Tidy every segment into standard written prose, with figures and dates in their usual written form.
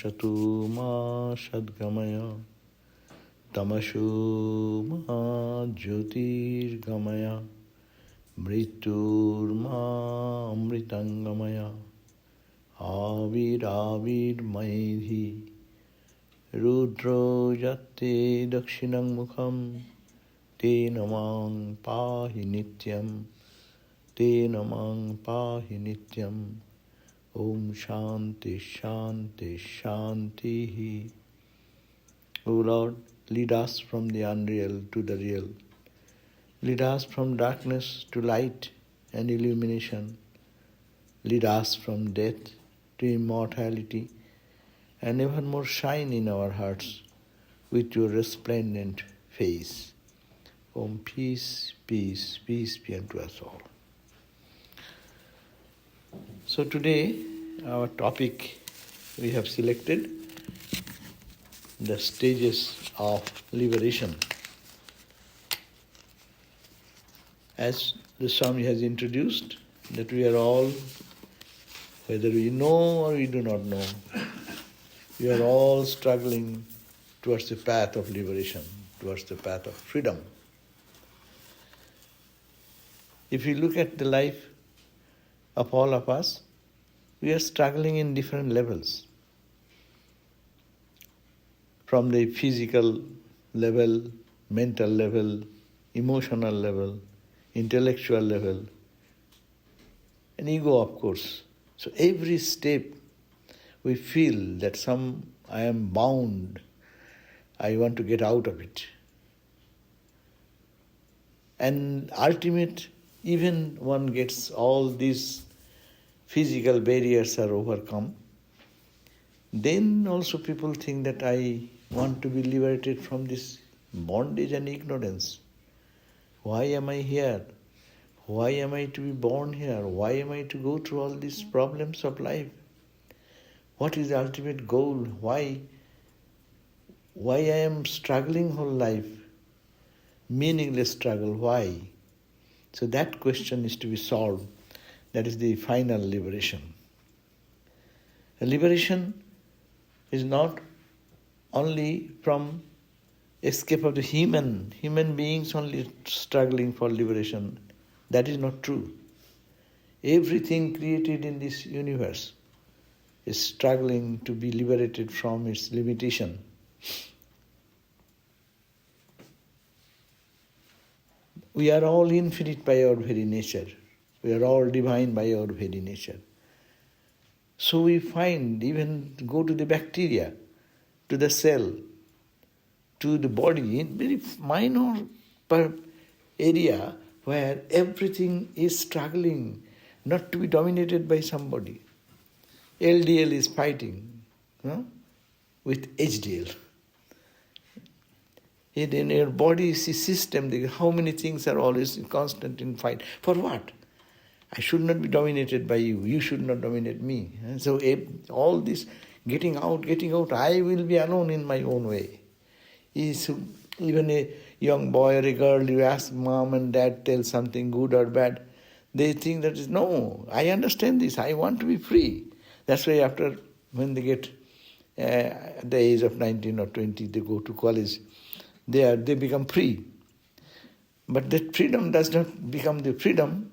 Satu Ma Sadgamaya Tamashu Ma Jyotirgamaya Mrityur Ma Amritangamaya Avir Avir Maidhi Rudro Jate Dakshinang Mukham Te Namang Pahi Nityam Te Namang Pahi Nityam Om Shanti Shanti Shanti. O Lord, lead us from the unreal to the real. Lead us from darkness to light and illumination. Lead us from death to immortality and ever more shine in our hearts with your resplendent face. Om peace, peace, peace be unto us all. So today our topic we have selected the stages of liberation. As the Swami has introduced, that we are all, whether we know or we do not know, we are all struggling towards the path of liberation, towards the path of freedom. If you look at the life of all of us, we are struggling in different levels. From the physical level, mental level, emotional level, intellectual level, and ego, of course. So every step we feel that I am bound, I want to get out of it. And ultimate, even one gets all these physical barriers are overcome, then also people think that I want to be liberated from this bondage and ignorance. Why am I here? Why am I to be born here? Why am I to go through all these problems of life? What is the ultimate goal? Why I am struggling whole life? Meaningless struggle, why? So that question is to be solved. That is the final liberation. A liberation is not only from escape of the human beings only struggling for liberation. That is not true. Everything created in this universe is struggling to be liberated from its limitation. We are all infinite by our very nature. We are all divine by our very nature. So we find, even go to the bacteria, to the cell, to the body, in very minor area where everything is struggling not to be dominated by somebody. LDL is fighting with HDL. In your body system, how many things are always constant in fight. For what? I should not be dominated by you. You should not dominate me. So all this getting out, I will be alone in my own way. Even a young boy or a girl, you ask mom and dad, tell something good or bad, they think that is, no, I understand this, I want to be free. That's why when they get at the age of 19 or 20, they go to college, they become free. But that freedom does not become the freedom.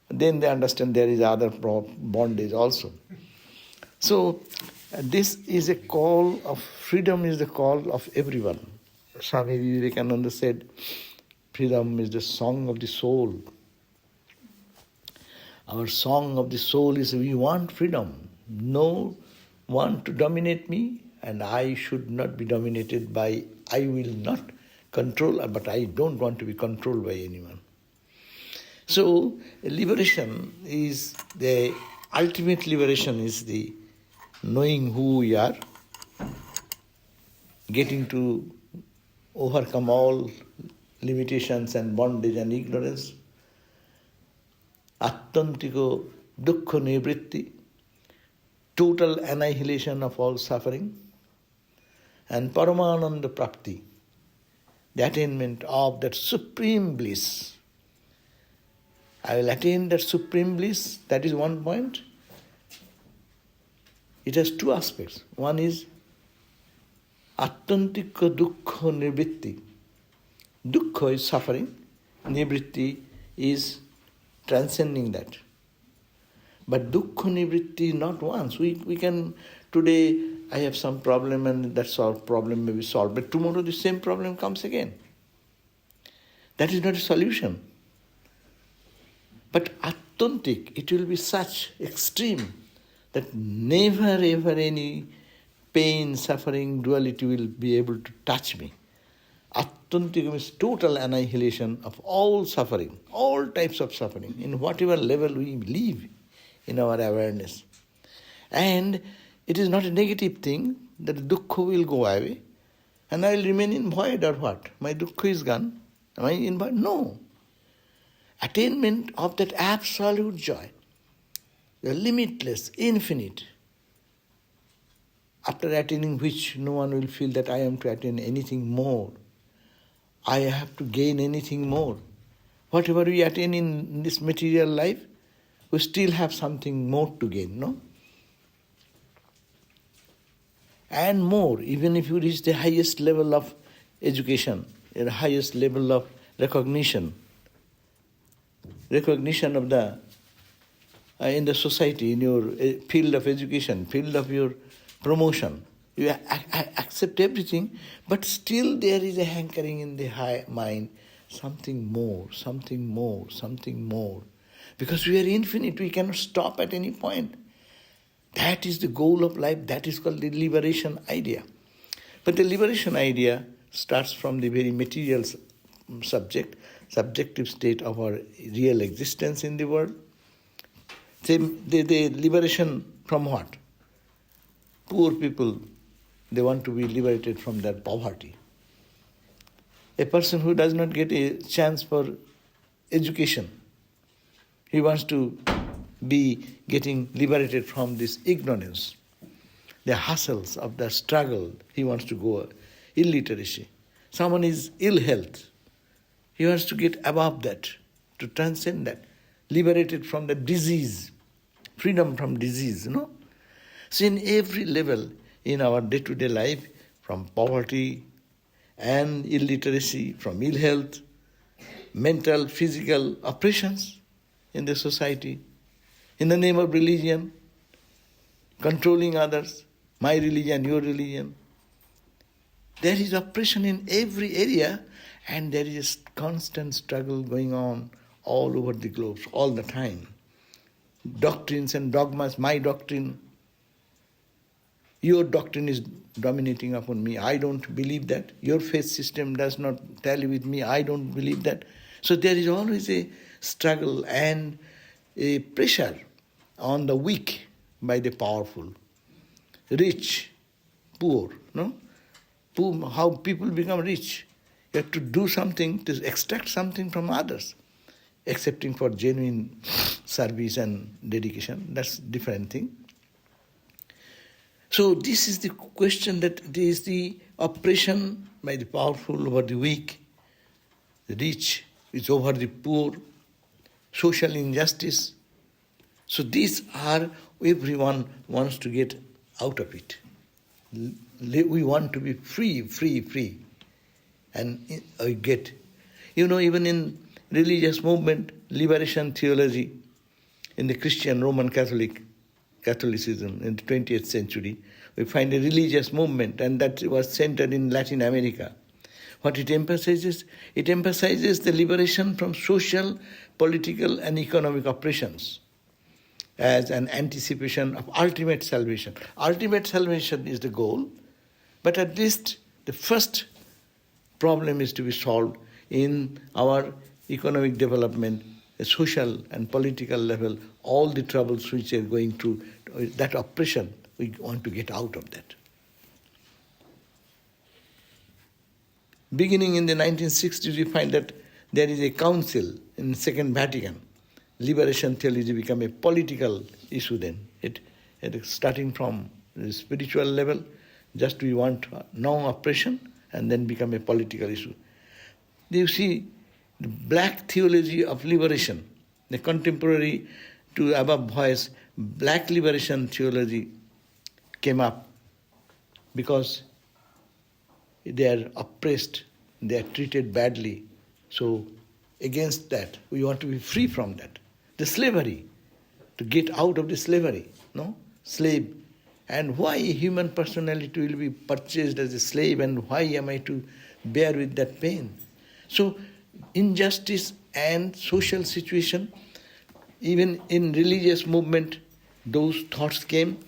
Then they understand there is other bondage also. So this is a call of freedom, is the call of everyone. Swami Vivekananda said, freedom is the song of the soul. Our song of the soul is we want freedom. No one to dominate me, and I should not be dominated by, I will not control, but I don't want to be controlled by anyone. So liberation is the ultimate liberation is the knowing who we are, getting to overcome all limitations and bondage and ignorance, attantiko dukkha nivritti, total annihilation of all suffering, and paramananda prapti, the attainment of that supreme bliss. I will attain that supreme bliss, that is one point. It has two aspects. One is attantika dukkha nivritti. Dukkha is suffering, nivritti is transcending that. But dukkha nivritti not once. We can, today I have some problem and that problem may be solved, but tomorrow the same problem comes again. That is not a solution. But attantic, it will be such extreme that never ever any pain, suffering, duality will be able to touch me. Attantic means total annihilation of all suffering, all types of suffering, in whatever level we live in our awareness. And it is not a negative thing that dukkha will go away and I will remain in void or what? My dukkha is gone. Am I in void? No. Attainment of that absolute joy, the limitless, infinite, after attaining which no one will feel that I am to attain anything more. I have to gain anything more. Whatever we attain in this material life, we still have something more to gain, no? And more, even if you reach the highest level of education, the highest level of recognition of the in the society, in your field of education, field of your promotion, you accept everything, but still there is a hankering in the high mind, something more, something more, something more. Because we are infinite, we cannot stop at any point. That is the goal of life, that is called the liberation idea. But the liberation idea starts from the very material subjective state of our real existence in the world. The liberation from what? Poor people, they want to be liberated from their poverty. A person who does not get a chance for education, he wants to be getting liberated from this ignorance, the hassles of the struggle. He wants to go illiteracy. Someone is ill health. He wants to get above that, to transcend that, liberated from the disease, freedom from disease, So in every level in our day-to-day life, from poverty and illiteracy, from ill health, mental, physical oppressions in the society, in the name of religion, controlling others, my religion, your religion. There is oppression in every area, and there is a constant struggle going on all over the globe, all the time. Doctrines and dogmas, my doctrine, your doctrine is dominating upon me, I don't believe that. Your faith system does not tally with me, I don't believe that. So there is always a struggle and a pressure on the weak by the powerful, rich, poor, how people become rich. You have to do something to extract something from others, excepting for genuine service and dedication. That's a different thing. So this is the question, that there is the oppression by the powerful over the weak, the rich is over the poor, social injustice. So these are, everyone wants to get out of it. We want to be free. And we get, even in religious movement, liberation theology, in the Christian Roman Catholicism in the 20th century, we find a religious movement, and that was centered in Latin America. What it emphasizes the liberation from social, political and economic oppressions as an anticipation of ultimate salvation. Ultimate salvation is the goal, but at least the first problem is to be solved in our economic development, the social and political level, all the troubles which are going through, that oppression, we want to get out of that. Beginning in the 1960s, we find that there is a council in Second Vatican. Liberation theology became a political issue then. It starting from the spiritual level, just we want no oppression, and then become a political issue. You see, the black theology of liberation, the contemporary to above voice, black liberation theology came up because they are oppressed, they are treated badly. So against that, we want to be free from that. The slavery, to get out of the slavery, no? Slave. And why human personality will be purchased as a slave, and why am I to bear with that pain? So injustice and social situation, even in religious movement, those thoughts came,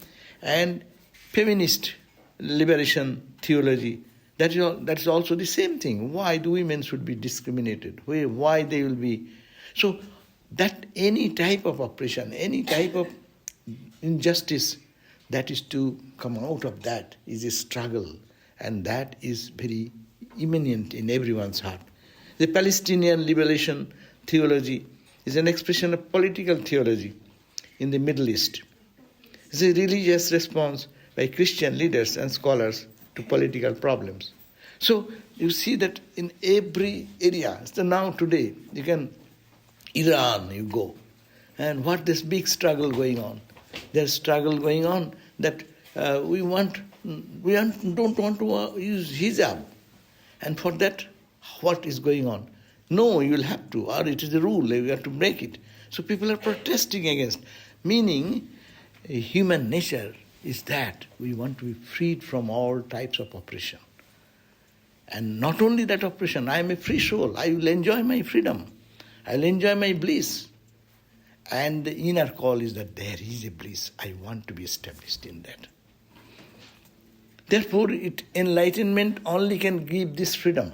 and feminist liberation theology, that is also the same thing. Why the women should be discriminated? Why they will be... So that any type of oppression, any type of injustice that is to come out of that is a struggle, and that is very imminent in everyone's heart. The Palestinian liberation theology is an expression of political theology in the Middle East. It's a religious response by Christian leaders and scholars to political problems. So you see that in every area. So now today, you can, Iran you go, and what this big struggle going on? There's struggle going on that we don't want to use hijab. And for that, what is going on? No, you will have to, or it is a rule, you have to break it. So people are protesting against, meaning human nature is that we want to be freed from all types of oppression. And not only that oppression, I am a free soul, I will enjoy my freedom, I will enjoy my bliss. And the inner call is that there is a bliss, I want to be established in that. Therefore, enlightenment only can give this freedom.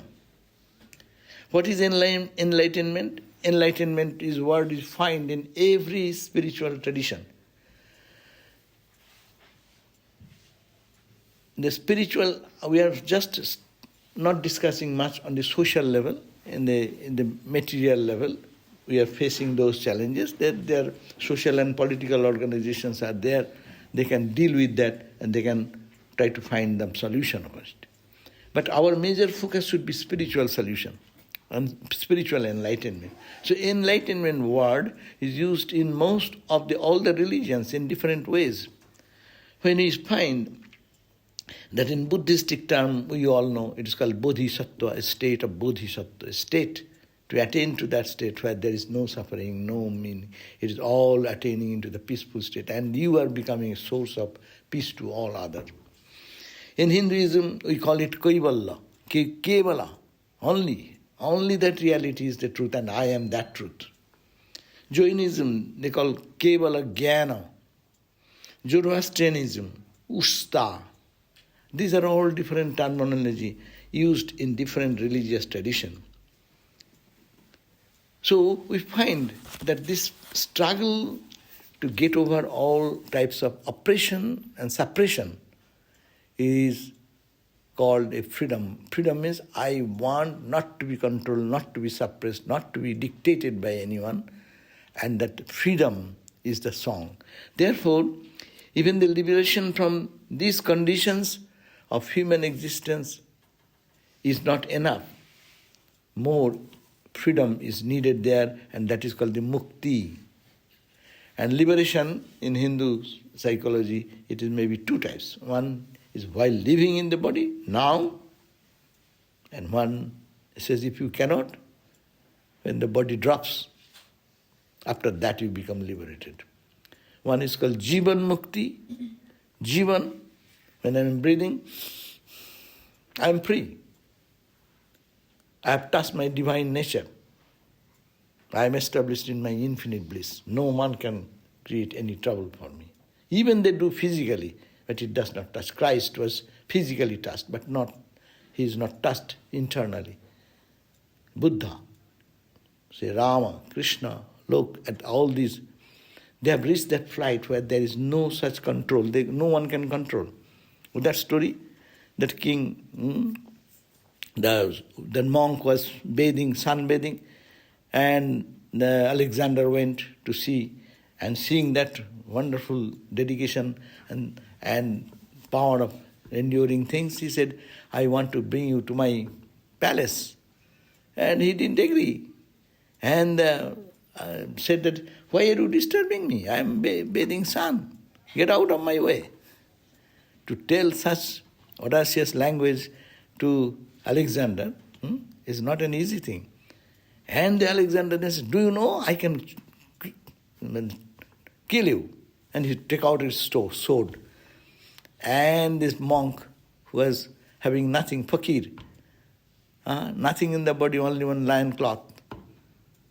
What is enlightenment? Enlightenment is what you find in every spiritual tradition. The spiritual, we are just not discussing much on the social level, in the material level. We are facing those challenges. Their social and political organizations are there. They can deal with that, and they can try to find them solution of it. But our major focus should be spiritual solution and spiritual enlightenment. So enlightenment word is used in most of all the religions in different ways. When we find that in Buddhistic term, we all know, it is called bodhisattva, a state of bodhisattva, a state to attain to that state where there is no suffering, no meaning. It is all attaining into the peaceful state, and you are becoming a source of peace to all others. In Hinduism, we call it Kaivalya, Kevala, only that reality is the truth, and I am that truth. Jainism, they call Kevala Jnana. Zoroastrianism, Usta. These are all different terminology used in different religious traditions. So we find that this struggle to get over all types of oppression and suppression is called a freedom. Freedom means I want not to be controlled, not to be suppressed, not to be dictated by anyone, and that freedom is the song. Therefore, even the liberation from these conditions of human existence is not enough. More freedom is needed there, and that is called the mukti. And liberation in Hindu psychology, it is maybe two types. One is while living in the body, now, and one says if you cannot, when the body drops, after that you become liberated. One is called Jivan Mukti. Jivan, when I am breathing, I am free. I have touched my divine nature. I am established in my infinite bliss. No one can create any trouble for me. Even they do physically, but it does not touch. Christ was physically touched, but he is not touched internally. Buddha, say Rama, Krishna, look at all these. They have reached that flight where there is no such control. No one can control. With that story, that king, the monk was sunbathing, and Alexander went to see, and seeing that wonderful dedication and power of enduring things, he said, I want to bring you to my palace. And he didn't agree. And said that, why are you disturbing me? I am bathing sun. Get out of my way. to tell such audacious language to Alexander is not an easy thing. And the Alexander says, do you know, I can kill you. And he take out his sword. And this monk who was having nothing, fakir, nothing in the body, only one lion cloth.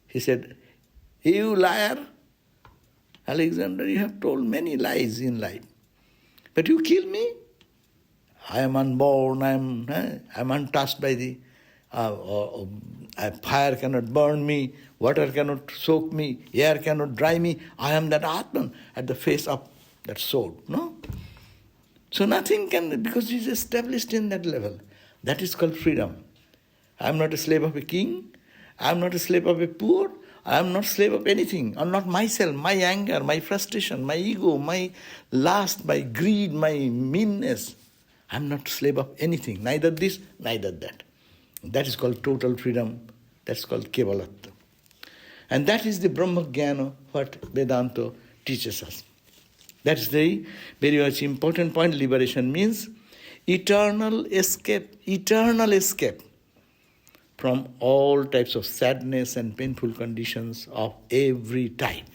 He said, you liar, Alexander, you have told many lies in life. But you kill me? I am unborn, I am untouched by the fire cannot burn me, water cannot soak me, air cannot dry me. I am that Atman at the face of that sword. No? So nothing can, because he is established in that level. That is called freedom. I am not a slave of a king. I am not a slave of a poor. I am not slave of anything. I am not myself, my anger, my frustration, my ego, my lust, my greed, my meanness. I am not slave of anything. Neither this, neither that. That is called total freedom. That is called Kevalatva. And that is the Brahma Jnana, what Vedanta teaches us. That is the very much important point. Liberation means eternal escape from all types of sadness and painful conditions of every type.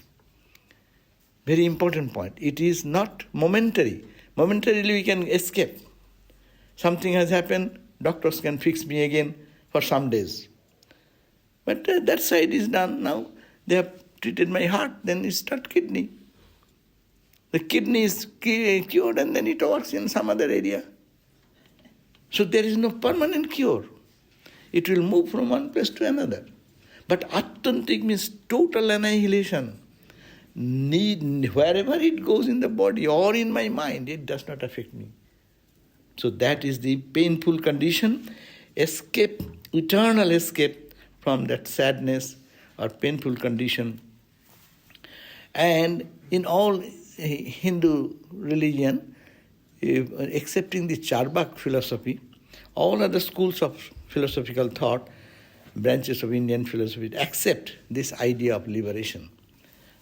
Very important point. It is not momentary. Momentarily we can escape. Something has happened, doctors can fix me again for some days. But that side is done now. They have treated my heart, then it starts kidney. The kidney is cured and then it works in some other area. So there is no permanent cure. It will move from one place to another. But authentic means total annihilation. Wherever it goes in the body or in my mind, it does not affect me. So that is the painful condition, escape, eternal escape from that sadness or painful condition. And in all Hindu religion, excepting the Trabuco philosophy, all other schools of philosophical thought, branches of Indian philosophy, accept this idea of liberation.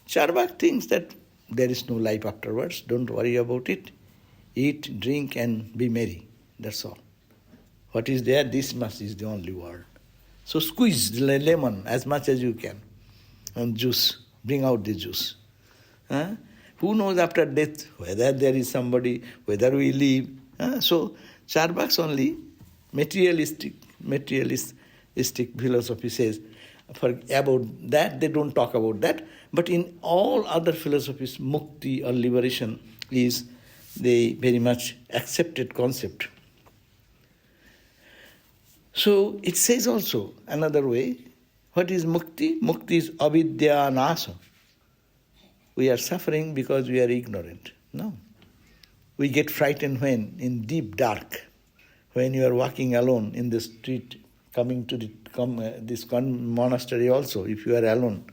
Trabuco thinks that there is no life afterwards, don't worry about it. Eat, drink and be merry. That's all. What is there, this much is the only world. So squeeze the lemon as much as you can. And juice, bring out the juice. Who knows after death whether there is somebody, whether we live. So Trabuco's only materialistic philosophy says, about that, they don't talk about that. But in all other philosophies, mukti or liberation is the very much accepted concept. So it says also another way, what is mukti? Mukti is avidya nasa. We are suffering because we are ignorant. No. We get frightened when in deep dark, when you are walking alone in the street, coming to this monastery also, if you are alone,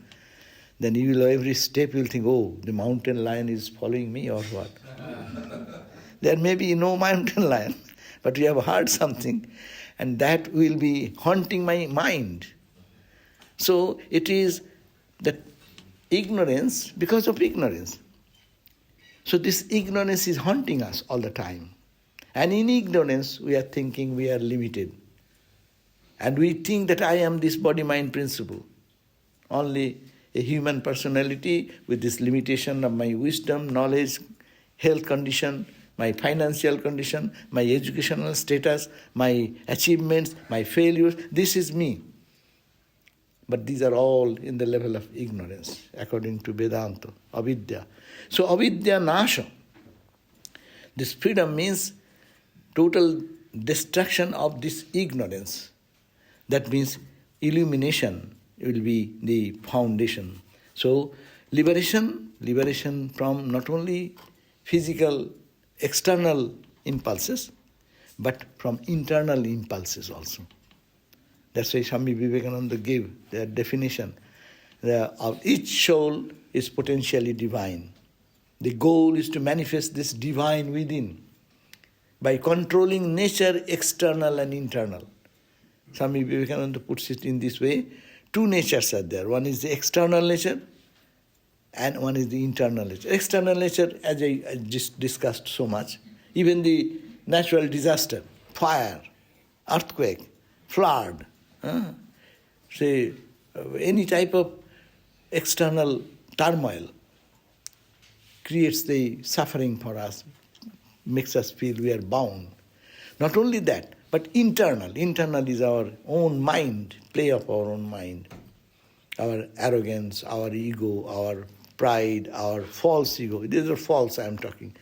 then you will every step you will think, oh, the mountain lion is following me or what? There may be no mountain lion, but you have heard something, and that will be haunting my mind. So it is that ignorance because of ignorance. So this ignorance is haunting us all the time. And in ignorance, we are thinking we are limited. And we think that I am this body-mind principle. Only a human personality with this limitation of my wisdom, knowledge, health condition, my financial condition, my educational status, my achievements, my failures. This is me. But these are all in the level of ignorance, according to Vedanta, avidya. So avidya nasha. This freedom means total destruction of this ignorance. That means illumination will be the foundation. So liberation from not only physical, external impulses, but from internal impulses also. That's why Swami Vivekananda gave their definition. Of each soul is potentially divine. The goal is to manifest this divine within by controlling nature, external and internal. Swami Vivekananda puts it in this way. Two natures are there. One is the external nature and one is the internal nature. External nature, as I just discussed so much, even the natural disaster, fire, earthquake, flood, say any type of external turmoil creates the suffering for us, makes us feel we are bound. Not only that, but internal. Internal is our own mind, play of our own mind. Our arrogance, our ego, our pride, our false ego. These are false I am talking.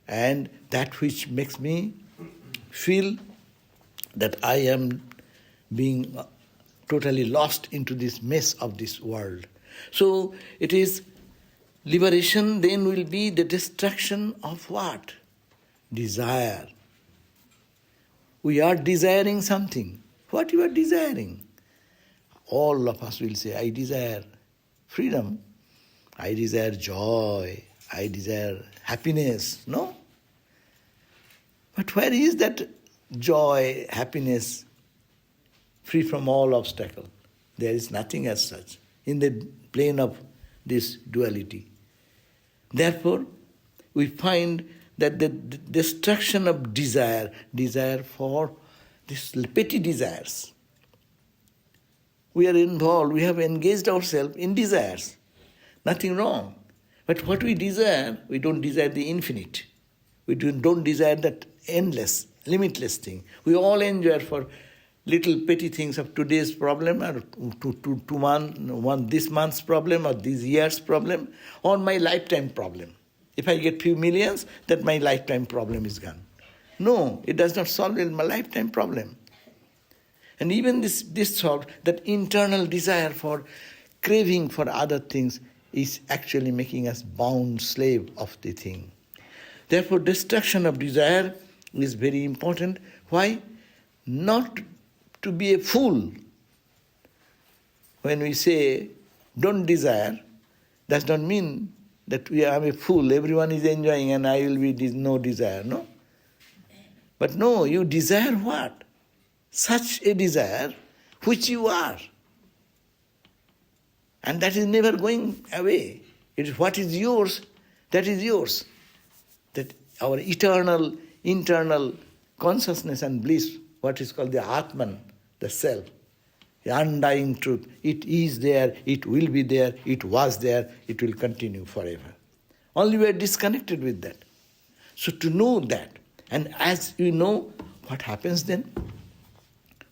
And that which makes me feel that I am being totally lost into this mess of this world. So it is liberation then will be the destruction of what? Desire. We are desiring something. What you are desiring? All of us will say, I desire freedom, I desire joy, I desire happiness. No? But where is that joy, happiness, free from all obstacle? There is nothing as such in the plane of this duality. Therefore, we find that the destruction of desire for these petty desires. We are involved, we have engaged ourselves in desires. Nothing wrong. But what we desire, we don't desire the infinite. We don't desire that endless, limitless thing. We all enjoy for little petty things of today's problem, or this month's problem, or this year's problem, or my lifetime problem. If I get few millions, that my lifetime problem is gone. No, it does not solve my lifetime problem. And even this thought, that internal desire for craving for other things is actually making us bound slave of the thing. Therefore, destruction of desire is very important. Why? Not to be a fool. When we say, don't desire, does not mean that I am a fool, everyone is enjoying and I will be no desire, no? But no, you desire what? Such a desire which you are. And that is never going away. It is what is yours, that is yours. That our eternal, internal consciousness and bliss, what is called the Atman, the self, the undying truth. It is there, it will be there, it was there, it will continue forever. Only we are disconnected with that. So to know that, and as you know, what happens then?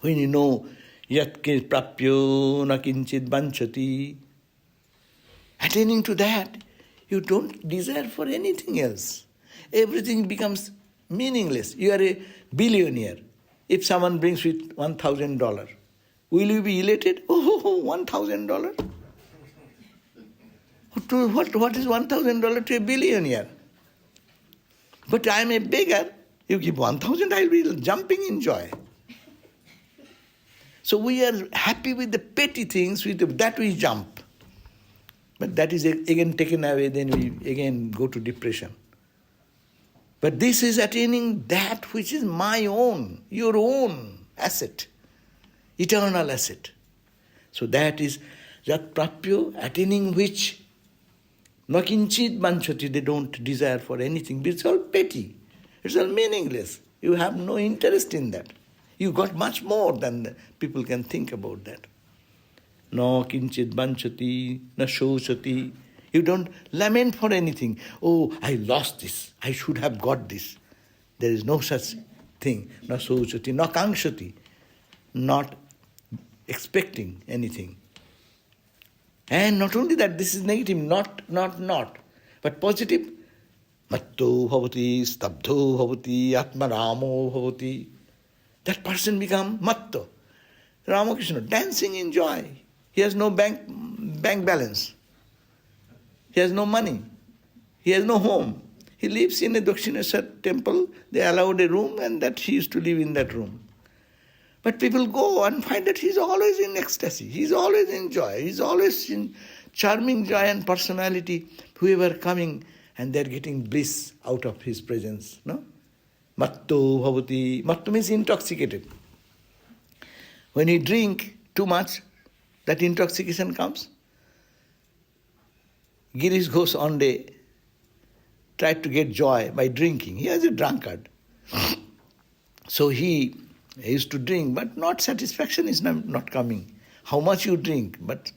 When you know, yat prapyo na kinchit vanchati, attaining to that, you don't desire for anything else. Everything becomes meaningless. You are a billionaire. If someone brings with $1,000, will you be elated? Oh, $1,000? What is $1,000 to a billionaire? But I am a beggar. You give 1,000, I will be jumping in joy. So we are happy with the petty things, with that we jump. But that is again taken away, then we again go to depression. But this is attaining that which is my own, your own asset, eternal asset. So that is Yat Prapyo, attaining which Nakinchit Manchati, they don't desire for anything. It's all petty. It's all meaningless. You have no interest in that. You got much more than people can think about that. No kinchit banchati, na shochati. You don't lament for anything. Oh, I lost this. I should have got this. There is no such thing. Na shochati, na kankshati. Not expecting anything. And not only that, this is negative, not. But positive. Matto bhavati, stabdho bhavati, atmaramo bhavati. That person become matto. Ramakrishna, dancing in joy. He has no bank balance. He has no money. He has no home. He lives in a Dakshineshwar temple. They allowed a room and that he used to live in that room. But people go and find that he's always in ecstasy. He's always in joy. He's always in charming joy and personality. Whoever coming and they're getting bliss out of his presence. No? Matto bhavati. Matto means intoxicated. When you drink too much, that intoxication comes. Girish Ghosh one day tried to get joy by drinking. He was a drunkard. So he used to drink, but not satisfaction is not coming. How much you drink, but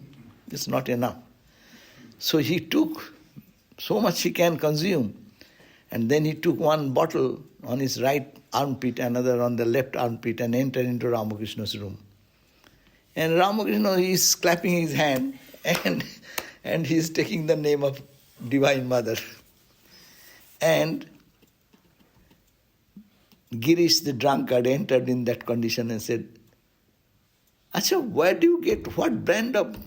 it's not enough. So he took so much he can consume, and then he took one bottle on his right armpit, another on the left armpit, and entered into Ramakrishna's room. And Ramakrishna is clapping his hand, and he is taking the name of Divine Mother. And Girish the drunkard entered in that condition and said, Acha, where do you get, what brand of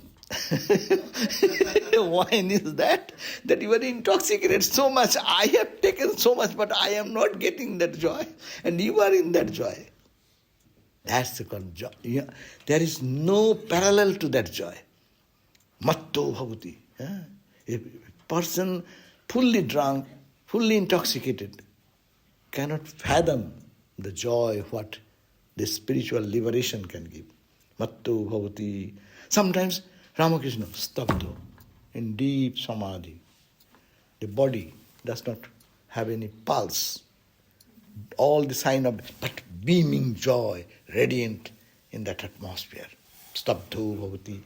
wine is that you are intoxicated so much? I have taken so much, but I am not getting that joy, and you are in that joy. That's the kind of joy. Yeah. There is no parallel to that joy. Matto bhavati. A person fully drunk, fully intoxicated, cannot fathom the joy what this spiritual liberation can give. Matto bhavati. Sometimes Ramakrishna, stabdo, in deep samadhi. The body does not have any pulse. All the sign of, but beaming joy, radiant in that atmosphere. Stabdo bhavati.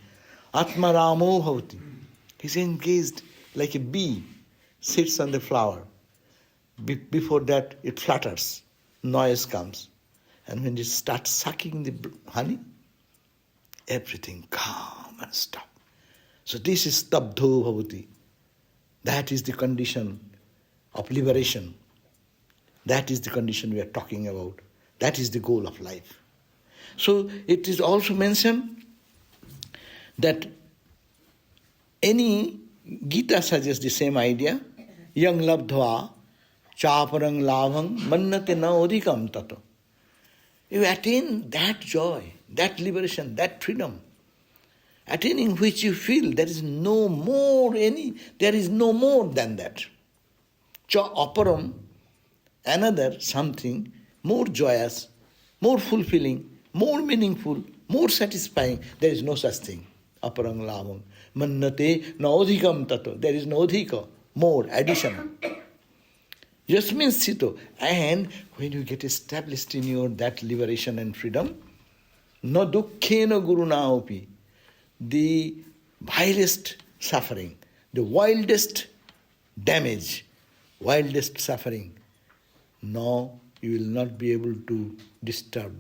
Atma ramo bhavati. He's engaged like a bee sits on the flower. Before that, it flutters, noise comes. And when it starts sucking the honey, everything calm and stop. So this is stabdho bhavati. That is the condition of liberation. That is the condition we are talking about. That is the goal of life. So it is also mentioned that any Gita suggests the same idea. Yang labdhva chaparang labhang mannate na odhikam tato. You attain that joy, that liberation, that freedom, attaining which you feel there is no more than that. Cha aparam, another something more joyous, more fulfilling, more meaningful, more satisfying. There is no such thing. Aparang labhang. Mannate na odhikam tato. There is no odhika, more, addition. Just means sito. And when you get established in your that liberation and freedom, no dukkhena guruna opi, the vilest suffering, the wildest damage, wildest suffering, no, you will not be able to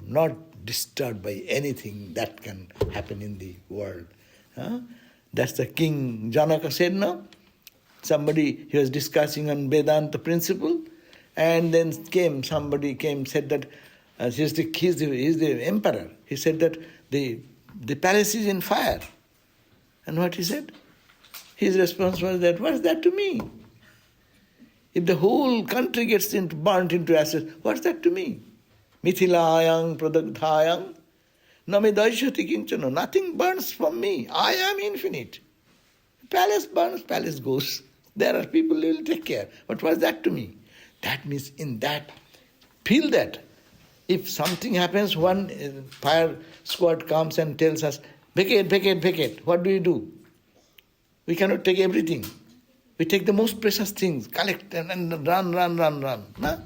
not disturbed by anything that can happen in the world. That's the King Janaka said, no? Somebody, he was discussing on Vedanta principle, and then somebody came, said that he's the emperor. He said that the palace is in fire. And what he said? His response was that, what's that to me? If the whole country gets burnt into ashes, what's that to me? Mithilayang pradagdhayang name daishyati kinchana. Nothing burns from me. I am infinite. Palace burns, palace goes. There are people who will take care. But what's that to me? That means in that, feel that. If something happens, one fire squad comes and tells us, vacate, vacate, vacate. What do? We cannot take everything. We take the most precious things, collect and run. No?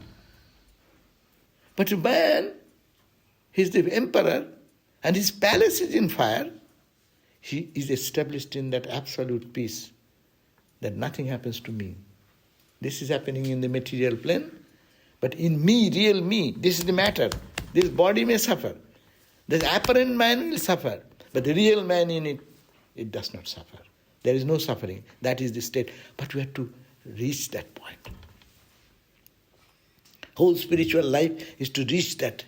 But a man, he's the emperor, and his palace is in fire. He is established in that absolute peace, that nothing happens to me. This is happening in the material plane, but in me, real me, this is the matter. This body may suffer. The apparent man will suffer, but the real man in it, it does not suffer. There is no suffering. That is the state. But we have to reach that point. Whole spiritual life is to reach that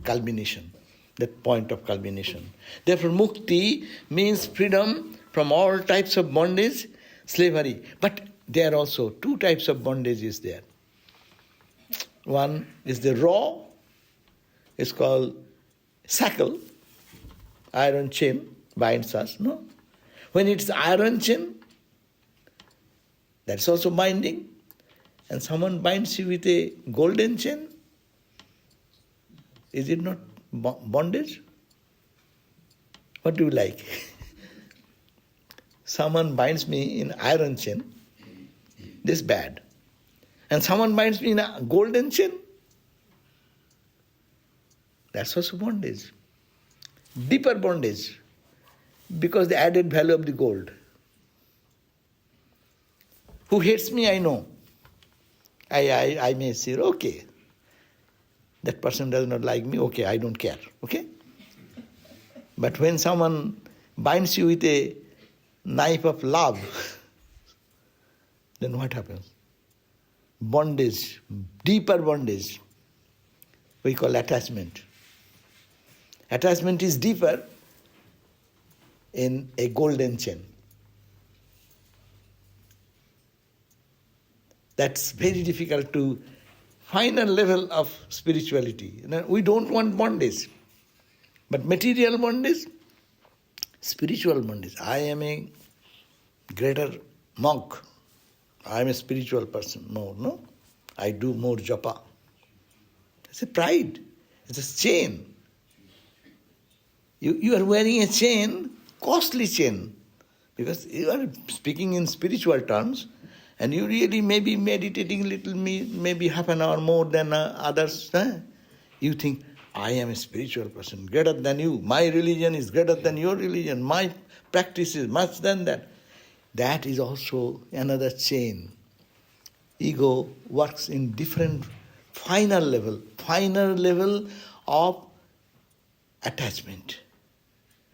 culmination, that point of culmination. Therefore, mukti means freedom from all types of bondage, slavery. But there are also two types of bondage is there. One is the raw, it's called shackle, iron chain binds us, no? When it's iron chain, that's also binding. And someone binds you with a golden chain, is it not bondage? What do you like? Someone binds me in iron chain, this is bad. And someone binds me in a golden chain. That's also bondage. Deeper bondage. Because the added value of the gold. Who hates me, I know. I may say, okay, that person does not like me, okay, I don't care, okay? But when someone binds you with a knife of love, then what happens? Bondage, deeper bondage, we call attachment. Attachment is deeper in a golden chain. That's very difficult to final level of spirituality. We don't want bondage. But material bondage, spiritual bondage. I am a greater monk. I am a spiritual person. No. I do more japa. It's a pride. It's a chain. You are wearing a chain, costly chain. Because you are speaking in spiritual terms, and you really may be meditating a little, maybe half an hour more than others. You think, I am a spiritual person, greater than you. My religion is greater than your religion. My practice is much than that. That is also another chain. Ego works in different final level of attachment.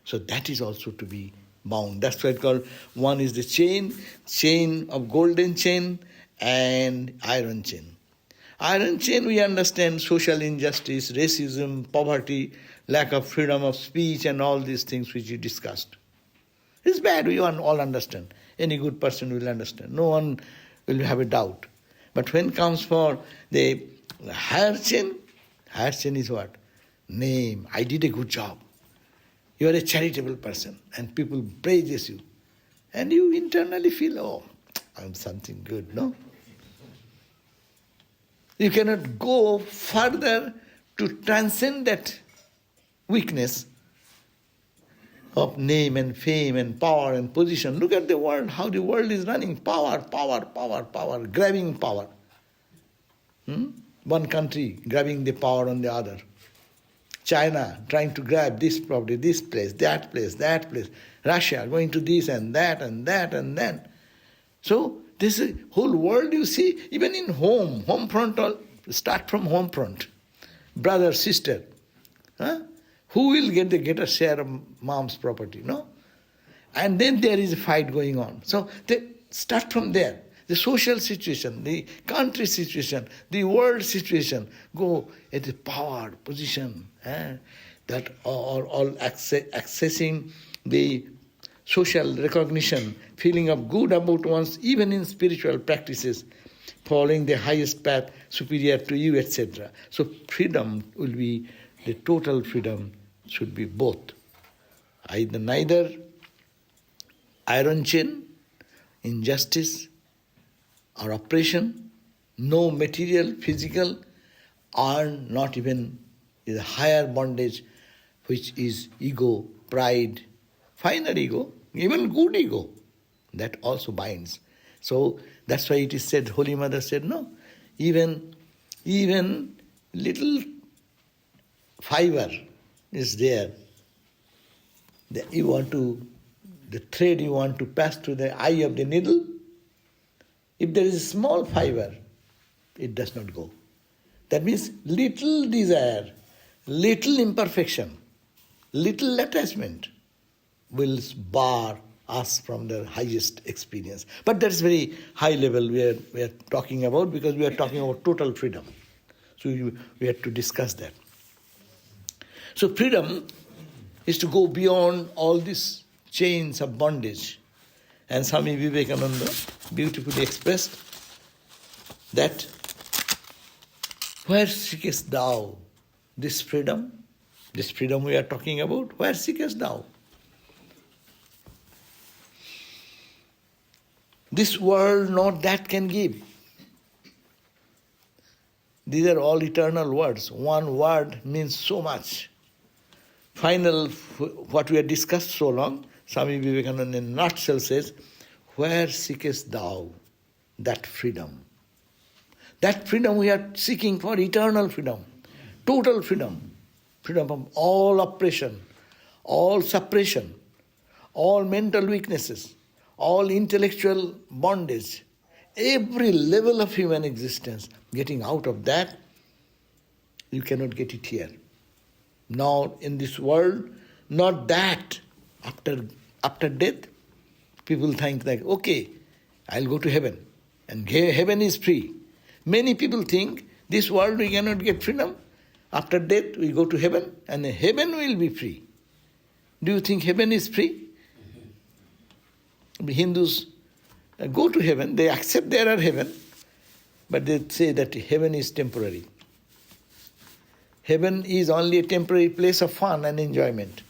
So that is also to be bound. That's why it's called, one is the chain of golden chain and iron chain. Iron chain, we understand social injustice, racism, poverty, lack of freedom of speech and all these things which you discussed. It's bad, we all understand. Any good person will understand. No one will have a doubt. But when it comes for the higher chain is what? Name, I did a good job. You are a charitable person and people praises you. And you internally feel, oh, I'm something good, no? You cannot go further to transcend that weakness of name and fame and power and position. Look at the world, how the world is running. Power, grabbing power. One country grabbing the power on the other. China trying to grab this property, this place, that place. Russia going to this and that and that and then. So this whole world you see, even in home front, start from home front. Brother, sister. Who will get the greater share of mom's property, no? And then there is a fight going on. So they start from there. The social situation, the country situation, the world situation, go at the power, position, that all accessing the social recognition, feeling of good about one's, even in spiritual practices, following the highest path superior to you, etc. So freedom will be, the total freedom should be both. Neither iron chain, injustice, or oppression, no material, physical, or not even is a higher bondage, which is ego, pride, finer ego, even good ego, that also binds. So that's why it is said, Holy Mother said, no, even little fiber is there. The thread you want to pass through the eye of the needle, if there is a small fiber, it does not go. That means little desire, little imperfection, little attachment will bar us from the highest experience. But that's very high level we are talking about, because we are talking about total freedom. So we have to discuss that. So freedom is to go beyond all these chains of bondage. And Swami Vivekananda beautifully expressed that, where seekest thou this freedom we are talking about, where seekest thou? This world not that can give. These are all eternal words. One word means so much. Final, what we have discussed so long, Swami Vivekananda in a nutshell says, where seekest thou that freedom? That freedom we are seeking for, eternal freedom, total freedom, freedom from all oppression, all suppression, all mental weaknesses, all intellectual bondage, every level of human existence, getting out of that, you cannot get it here. Now in this world, not that. After death, people think like, okay, I'll go to heaven, and heaven is free. Many people think this world we cannot get freedom. After death we go to heaven, and heaven will be free. Do you think heaven is free? The Hindus go to heaven, they accept there are heaven, but they say that heaven is temporary. Heaven is only a temporary place of fun and enjoyment.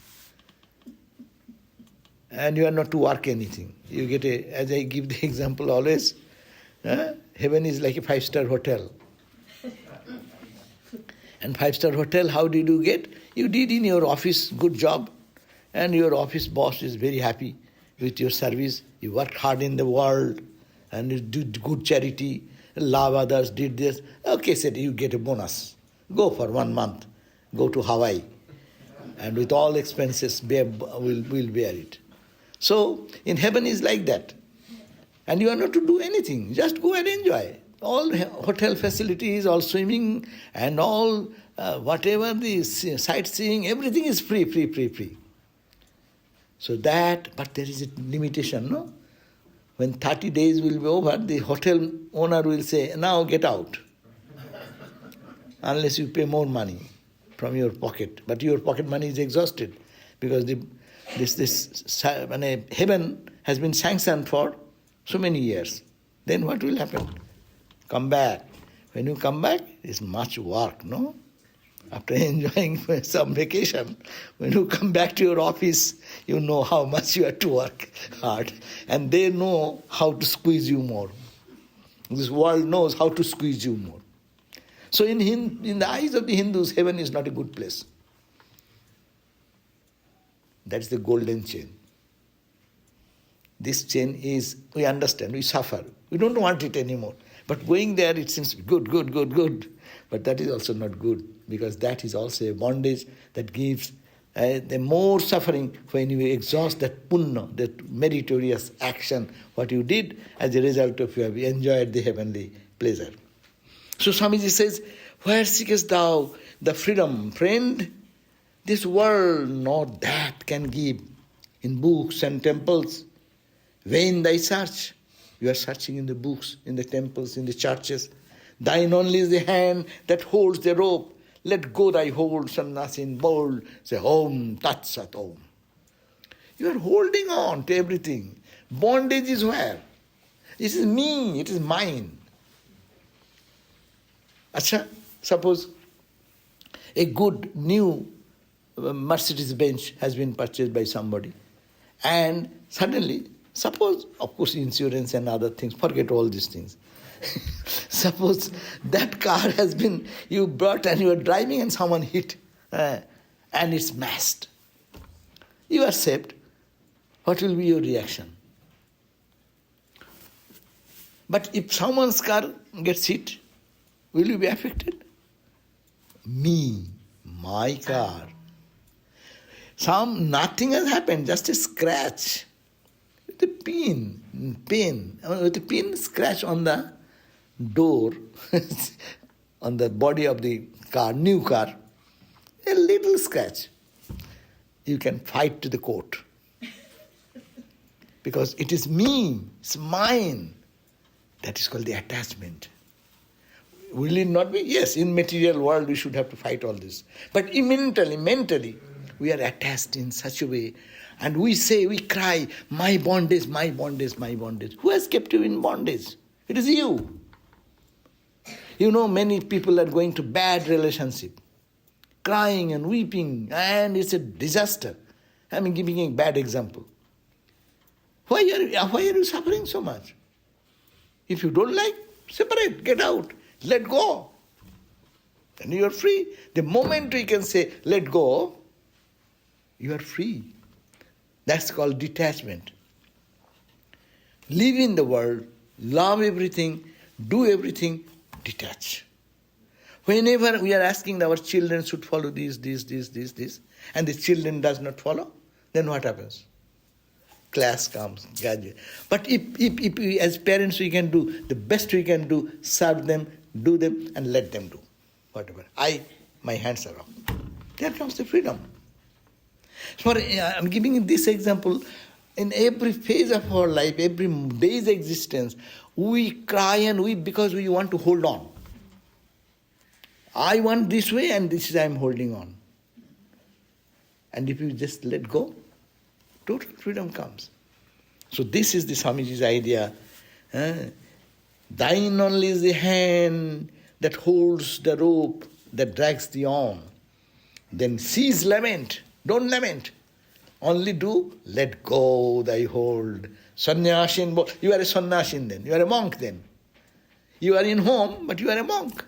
And you are not to work anything. You get as I give the example always, heaven is like a 5-star hotel. And 5-star hotel, how did you get? You did in your office good job, and your office boss is very happy with your service. You worked hard in the world, and you did good charity, love others, did this. Okay, said you get a bonus. Go for 1 month. Go to Hawaii. And with all expenses, we'll bear it. So, in heaven is like that. And you are not to do anything. Just go and enjoy. All hotel facilities, all swimming, and all whatever the sightseeing, everything is free. So that, but there is a limitation, no? When 30 days will be over, the hotel owner will say, now get out. Unless you pay more money from your pocket. But your pocket money is exhausted because heaven has been sanctioned for so many years. Then what will happen? Come back. When you come back, it's much work, no? After enjoying some vacation, when you come back to your office, you know how much you have to work hard. And they know how to squeeze you more. This world knows how to squeeze you more. So in the eyes of the Hindus, heaven is not a good place. That's the golden chain. This chain is, we understand, we suffer. We don't want it anymore. But going there, it seems good. But that is also not good, because that is also a bondage that gives the more suffering when you exhaust that punna, that meritorious action, what you did, as a result of you have enjoyed the heavenly pleasure. So Swamiji says, where seekest thou the freedom, friend? This world, not that can give. In books and temples, vain thy search. You are searching in the books, in the temples, in the churches. Thine only is the hand that holds the rope. Let go thy hold, sannyasi in bold. Say, Om Tat Sat Om. You are holding on to everything. Bondage is where? It is me, it is mine. Acha, suppose a good new Mercedes Benz has been purchased by somebody, and suddenly, suppose, of course, insurance and other things, forget all these things. Suppose that car has been, you brought and you are driving and someone hit and it's smashed. You are saved. What will be your reaction? But if someone's car gets hit, will you be affected? Me, my car. Nothing has happened, just a scratch. With a pin scratch on the door, on the body of the car, new car, a little scratch. You can fight to the court. Because it is me, it's mine. That is called the attachment. Will it not be? Yes, in material world we should have to fight all this. But mentally, we are attached in such a way, and we say, we cry, my bondage, my bondage, my bondage. Who has kept you in bondage? It is you. You know, many people are going to bad relationship, crying and weeping, and it's a disaster. I'm giving a bad example. Why are you suffering so much? If you don't like, separate, get out, let go. And you are free. The moment you can say, let go, you are free. That's called detachment. Live in the world, love everything, do everything detach. Whenever we are asking our children should follow this, and the children does not follow, then what happens? Class comes, gadget. But if we, as parents, we can do the best we can do, serve them, do them, and let them do whatever. My hands are off. There comes the freedom. I'm giving you this example. In every phase of our life, every day's existence, we cry and weep because we want to hold on. I want this way, and this is I'm holding on. And if you just let go, total freedom comes. So this is the Swamiji's idea. Thine only is the hand that holds the rope, that drags thee on. Then cease lament. Don't lament. Only do let go thy hold. Sannyasin, you are a sannyasin then. You are a monk then. You are in home, but you are a monk.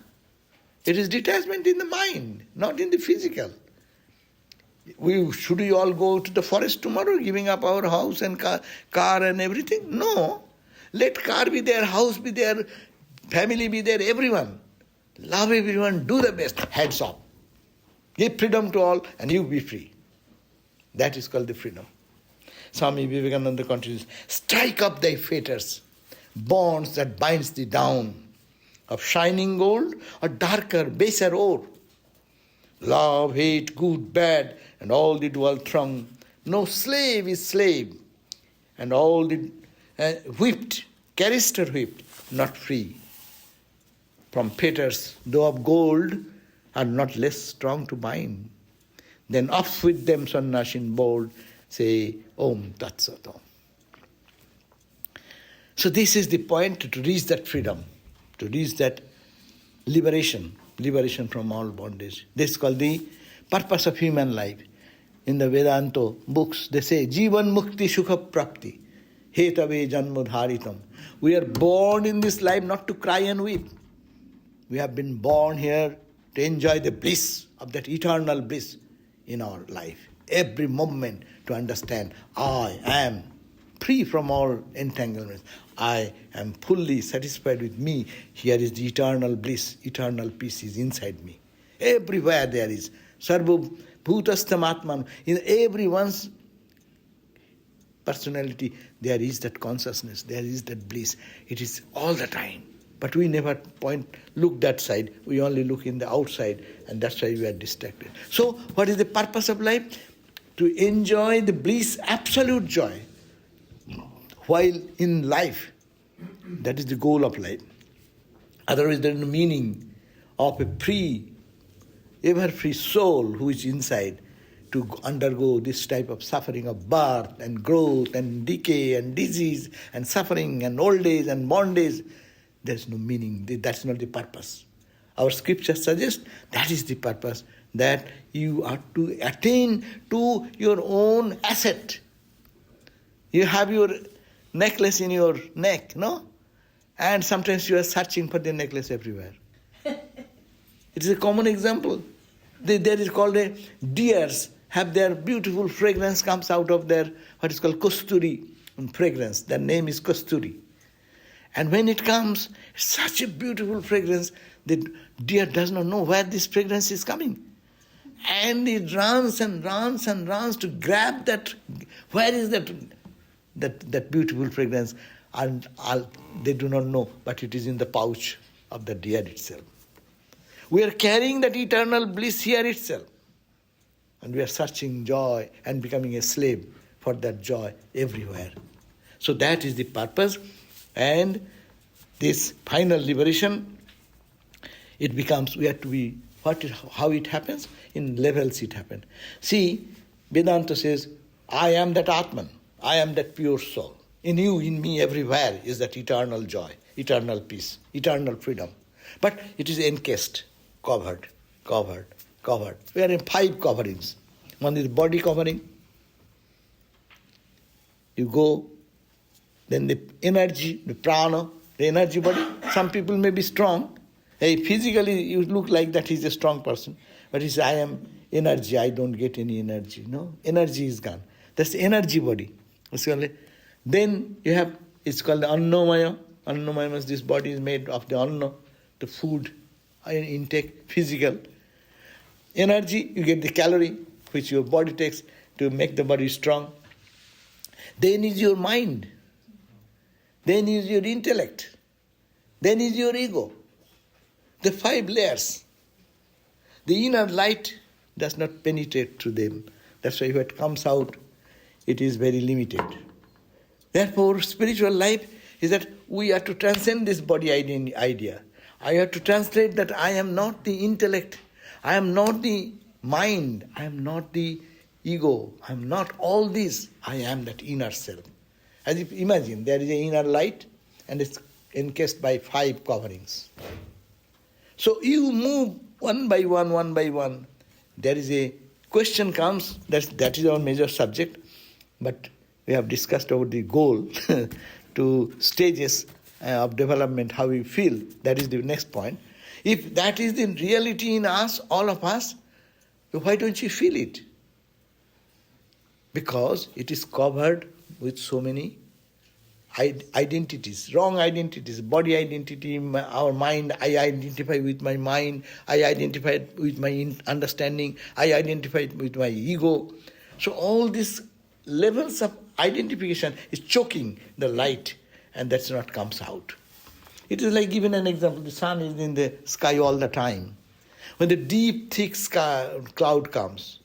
It is detachment in the mind, not in the physical. Should we all go to the forest tomorrow, giving up our house and car and everything? No. Let car be there, house be there, family be there, everyone. Love everyone, do the best, heads off. Give freedom to all and you be free. That is called the freedom. Swami Vivekananda continues, strike up thy fetters, bonds that binds thee down, of shining gold or darker, baser ore. Love, hate, good, bad, and all the dual throng. No slave is slave, and all the whipped, carrister whipped, not free. From fetters, though of gold, are not less strong to bind. Then off with them, sannyasin bold, say, Om Tat Sat Om. So this is the point, to reach that freedom, to reach that liberation from all bondage. This is called the purpose of human life. In the Vedanta books, they say, Jivan Mukti Sukha Prapti, Hetave Janma Dharitam. We are born in this life not to cry and weep. We have been born here to enjoy the bliss of that eternal bliss in our life. Every moment to understand, I am free from all entanglements. I am fully satisfied with me. Here is the eternal bliss, eternal peace is inside me. Everywhere there is. Sarva bhutastam atman. In everyone's personality, there is that consciousness, there is that bliss. It is all the time. But we never look that side. We only look in the outside, and that's why we are distracted. So, what is the purpose of life? To enjoy the bliss, absolute joy, while in life. That is the goal of life. Otherwise, there is no meaning of a free, ever-free soul who is inside to undergo this type of suffering of birth and growth and decay and disease and suffering and old age and bondage. There is no meaning. That's not the purpose. Our scripture suggests that is the purpose, that you are to attain to your own asset. You have your necklace in your neck, no? And sometimes you are searching for the necklace everywhere. It is a common example. There is called a deers have their beautiful fragrance comes out of their what is called kasturi fragrance. Their name is kasturi. And when it comes, it's such a beautiful fragrance, the deer does not know where this fragrance is coming. And it runs and runs and runs to grab that, where is that beautiful fragrance? And they do not know, but it is in the pouch of the deer itself. We are carrying that eternal bliss here itself. And we are searching joy and becoming a slave for that joy everywhere. So that is the purpose. And this final liberation, it becomes, we have to be, how it happens? In levels it happens. See, Vedanta says, I am that Atman, I am that pure soul. In you, in me, everywhere is that eternal joy, eternal peace, eternal freedom. But it is encased, covered. We are in 5 coverings. One is body covering. You go, then the energy, the prana, the energy body. Some people may be strong. Hey, physically you look like that he's a strong person. But he says, I am energy, I don't get any energy. No, energy is gone. That's the energy body. Then you have, it's called the annamaya. Annamaya means this body is made of the anna, the food intake, physical. Energy, you get the calorie, which your body takes to make the body strong. Then is your mind. Then is your intellect. Then is your ego. The 5 layers. The inner light does not penetrate through them. That's why what comes out, it is very limited. Therefore, spiritual life is that we are to transcend this body idea. I have to translate that I am not the intellect, I am not the mind, I am not the ego, I am not all this, I am that inner self. As if imagine there is an inner light and it's encased by 5 coverings. So you move one by one. There is a question comes, that is our major subject, but we have discussed about the goal to stages of development, how we feel. That is the next point. If that is the reality in us, all of us, why don't you feel it? Because it is covered with so many identities, wrong identities, body identity, our mind, I identify with my mind, I identify with my understanding, I identify with my ego. So all these levels of identification is choking the light, and that's not comes out. It is like, given an example, the sun is in the sky all the time. When the deep, thick cloud comes,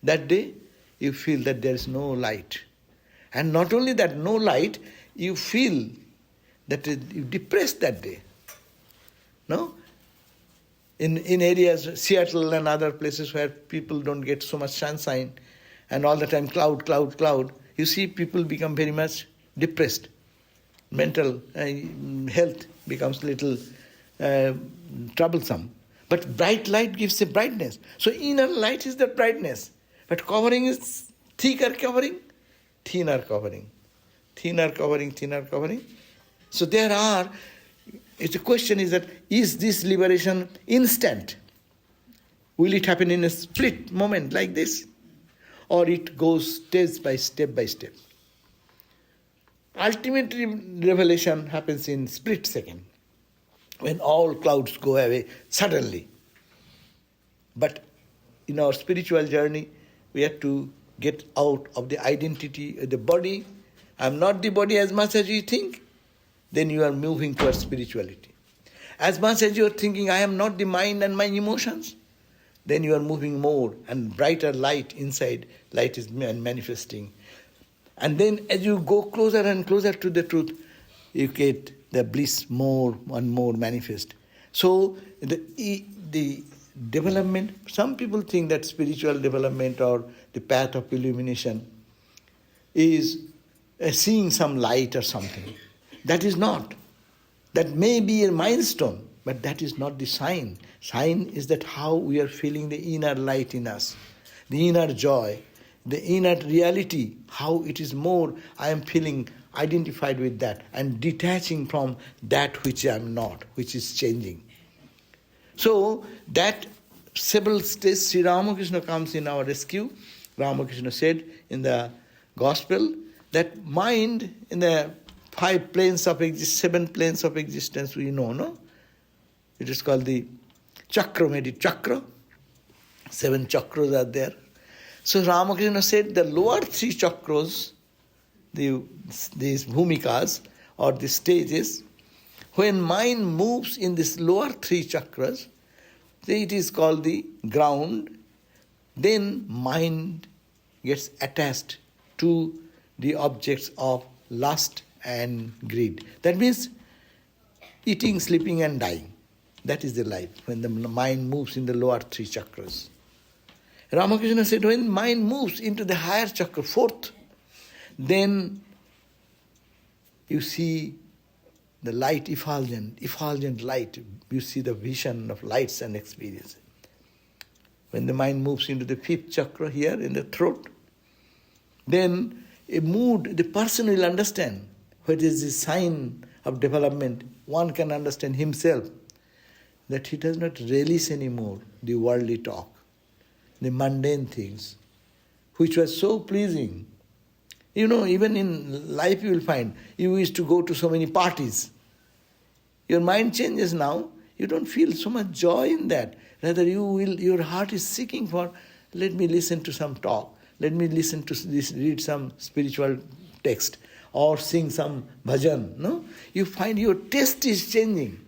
that day you feel that there is no light. And not only that, no light, you feel that you depressed that day. No? In areas, Seattle and other places where people don't get so much sunshine and all the time cloud, you see people become very much depressed. Mental health becomes little troublesome. But bright light gives a brightness. So inner light is the brightness. But covering is thicker covering, thinner covering. Thinner covering. So the question is that, is this liberation instant? Will it happen in a split moment like this? Or it goes step by step? Ultimate revelation happens in split second, when all clouds go away suddenly. But in our spiritual journey, we have to get out of the identity of the body. I am not the body as much as you think, then you are moving towards spirituality. As much as you are thinking, I am not the mind and my emotions, then you are moving more, and brighter light inside, light is manifesting. And then as you go closer and closer to the truth, you get the bliss more and more manifest. So the development, some people think that spiritual development or the path of illumination is seeing some light or something. That is not. That may be a milestone, but that is not the sign. Sign is that how we are feeling the inner light in us, the inner joy, the inner reality, how it is more, I am feeling identified with that and detaching from that which I am not, which is changing. So that several stages, Sri Ramakrishna comes in our rescue. Ramakrishna said in the Gospel that mind in the 7 planes of existence we know, no? It is called the chakra, chakra. 7 chakras are there. So Ramakrishna said the lower 3 chakras, these bhumikas or the stages, when mind moves in this lower 3 chakras, it is called the ground, then mind gets attached to the objects of lust and greed. That means eating, sleeping and dying. That is the life, when the mind moves in the lower 3 chakras. Ramakrishna said when mind moves into the higher chakra, 4th, then you see the light, effulgent light. You see the vision of lights and experience. When the mind moves into the 5th chakra here in the throat, then a mood, the person will understand what is the sign of development. One can understand himself that he does not relish anymore the worldly talk, the mundane things, which was so pleasing. You know, even in life you will find, you used to go to so many parties. Your mind changes now. you don't feel so much joy in that. Rather, your heart is seeking for, let me listen to some talk, let me listen to this, read some spiritual text, or sing some bhajan. No? You find your taste is changing.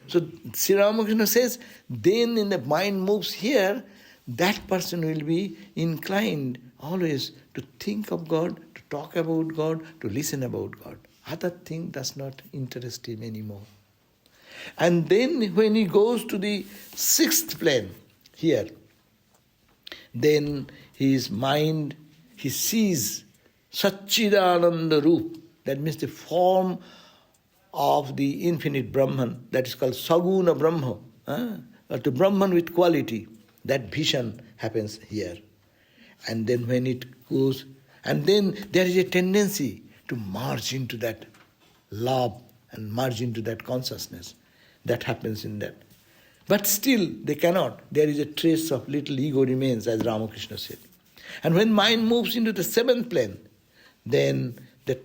So Sri Ramakrishna says, then in the mind moves here, that person will be inclined always to think of God, to talk about God, to listen about God. Other thing does not interest him anymore. And then when he goes to the sixth plane here, then his mind, he sees Satchidananda Roop, that means the form of the infinite Brahman, that is called Saguna Brahma, or the Brahman with quality. That vision happens here. And then when it goes, and then there is a tendency to merge into that love and merge into that consciousness. That happens in that. But still, they cannot. There is a trace of little ego remains, as Ramakrishna said. And when mind moves into the seventh plane, then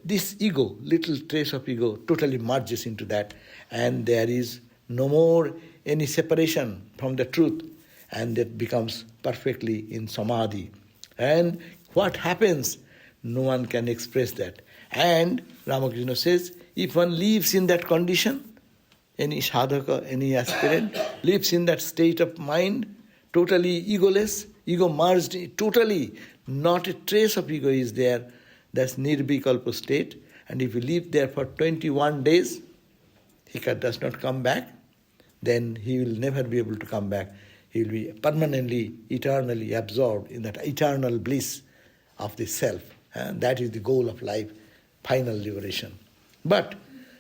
this ego, little trace of ego, totally merges into that, and there is no more any separation from the truth, and that becomes perfectly in samadhi. And what happens? No one can express that. And Ramakrishna says, if one lives in that condition, any sadhaka, any aspirant, lives in that state of mind, totally egoless, ego merged, totally, not a trace of ego is there. That's nirvikalpa state. And if you live there for 21 days, he does not come back, then he will never be able to come back. He will be permanently, eternally absorbed in that eternal bliss of the self. And that is the goal of life, final liberation. But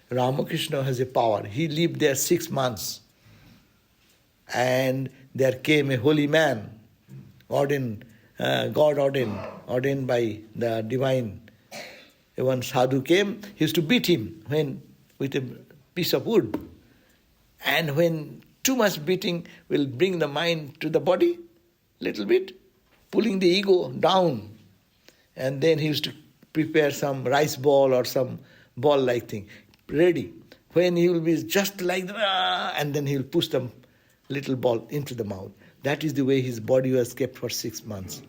Ramakrishna has a power. He lived there 6 months. And there came a holy man, ordained, God ordained by the divine. One sadhu came, he used to beat him with a piece of wood. And when too much beating will bring the mind to the body, little bit, pulling the ego down. And then he used to prepare some rice ball or some ball-like thing, ready. When he will be just like that, and then he will push the little ball into the mouth. That is the way his body was kept for 6 months,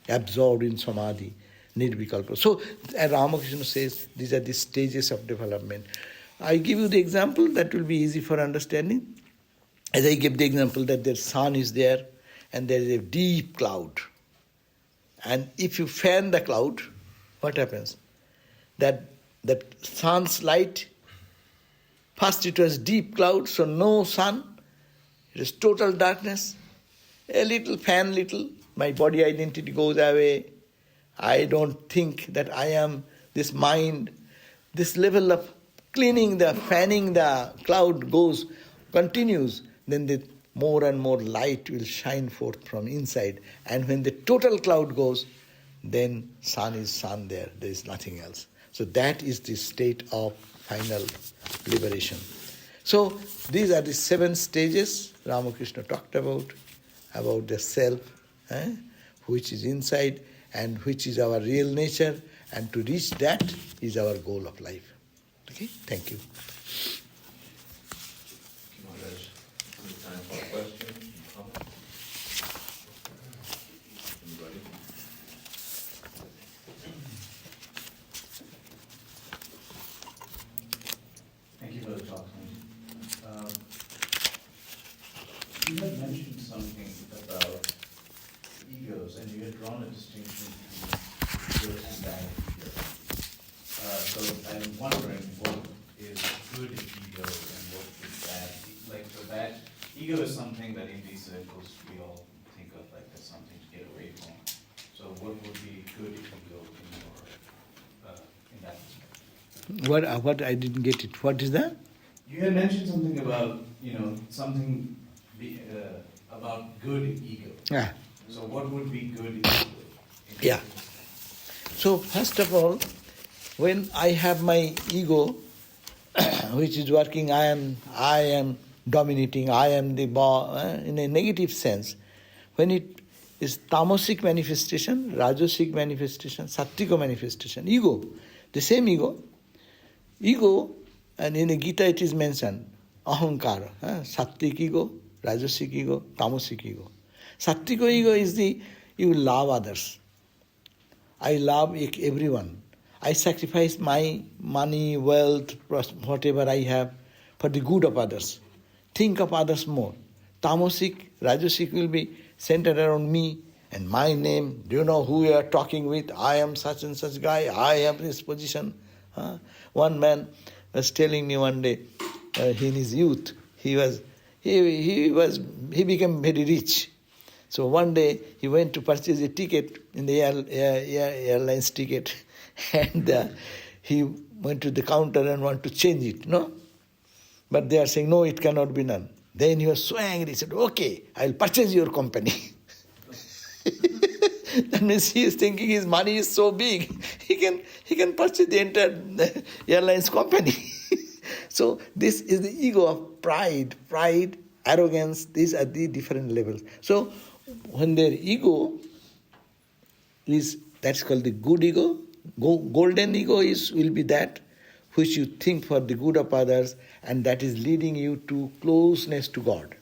absorbed in samadhi, nirvikalpa. So Ramakrishna says these are the stages of development. I give you the example that will be easy for understanding. As I gave the example that the sun is there and there is a deep cloud. And if you fan the cloud, what happens? That sun's light, first it was deep cloud, so no sun, it is total darkness. A little fan, my body identity goes away. I don't think that I am this mind. This level of cleaning, fanning the cloud continues. Then the more and more light will shine forth from inside. And when the total cloud goes, then sun is sun there. There is nothing else. So that is the state of final liberation. So these are the 7 stages Ramakrishna talked about the self, which is inside and which is our real nature, and to reach that is our goal of life. Okay, thank you. Time for a question, comment? Anybody? Thank you for the talk. You had mentioned something about egos, and you had drawn a distinction between good and bad ego. So I'm wondering what is good ego and what is bad ego. Like, so bad ego is something that in these circles we all think of like as something to get away from. So what would be good ego in that respect? What I didn't get it. What is that? You had mentioned something about, something about good ego. Yeah. So what would be good ego? Yeah. So first of all, when I have my ego, which is working, I am dominating, I am the boss, in a negative sense. When it is tamasic manifestation, rajasic manifestation, sattvika manifestation, ego, the same ego, and in the Gita it is mentioned, ahankara, sattvic ego, rajasic ego, tamasic ego. Sattvic ego is you love others. I love everyone. I sacrifice my money, wealth, whatever I have for the good of others. Think of others more. Tamasic, rajasic will be centered around me and my name. Do you know who you are talking with? I am such and such guy. I have this position. One man was telling me one day, in his youth, he became very rich. So one day he went to purchase a ticket in the airlines ticket, and he went to the counter and wanted to change it, no? But they are saying, no, it cannot be done. Then he was so angry, he said, okay, I'll purchase your company. That means he is thinking his money is so big, he can purchase the entire airlines company. So this is the ego of pride, arrogance, these are the different levels. So when their ego is, that's called the good ego. Golden ego will be that which you think for the good of others, and that is leading you to closeness to God.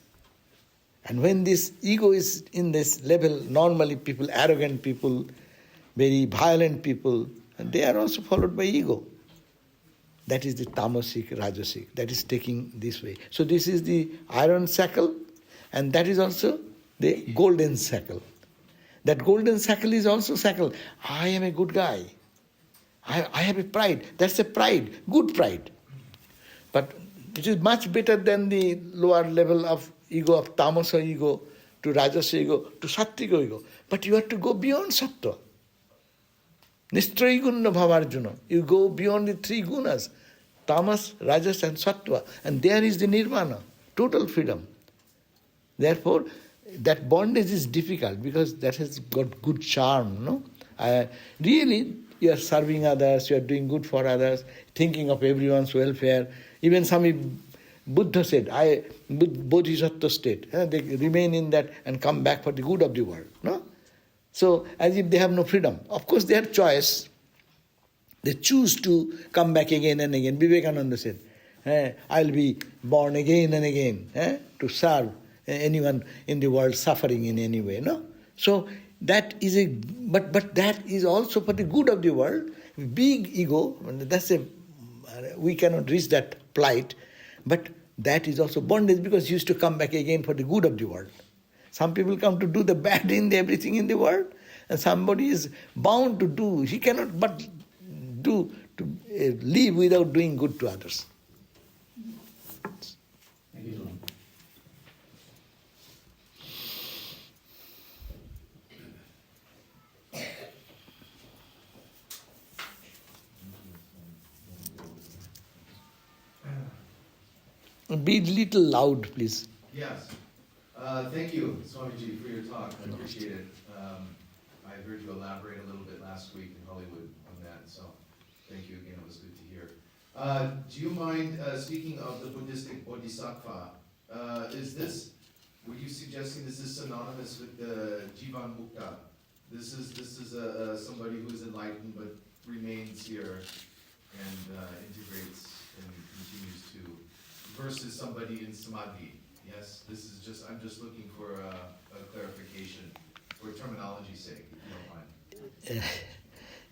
And when this ego is in this level, normally people, arrogant people, very violent people, and they are also followed by ego. That is the tamasic, rajasic, that is taking this way. So this is the iron shackle, and that is also the golden shackle. That golden shackle is also shackle. I am a good guy. I have a pride. That's a pride, good pride. But it is much better than the lower level of ego, of tamasa ego, to rajasa ego, to sattvika ego. But you have to go beyond sattva. Nishtrayi gunna bhavarjuna. You go beyond the three gunas, tamas, rajas and sattva. And there is the nirvana, total freedom. Therefore, that bondage is difficult because that has got good charm, no? Really, you are serving others, you are doing good for others, thinking of everyone's welfare. Even Swami Buddha said, bodhisattva state. They remain in that and come back for the good of the world, no? So, as if they have no freedom. Of course, they have choice. They choose to come back again and again. Vivekananda said, I'll be born again and again to serve anyone in the world suffering in any way, no? So, that is but that is also for the good of the world. Big ego, we cannot reach that plight, but that is also bondage because he used to come back again for the good of the world. Some people come to do the bad in everything in the world, and somebody is bound to do, he cannot but live without doing good to others. Thank you, Swami. Be little loud, please. Yes. Thank you, Swamiji, for your talk. I appreciate it. I heard you elaborate a little bit last week in Hollywood on that, so thank you again. It was good to hear. Do you mind speaking of the Buddhistic Bodhisattva? Were you suggesting this is synonymous with the Jivan Mukta? This is somebody who is enlightened but remains here and integrates and continues to, versus somebody in Samadhi. Yes, I'm just looking for a clarification for terminology's sake, if you don't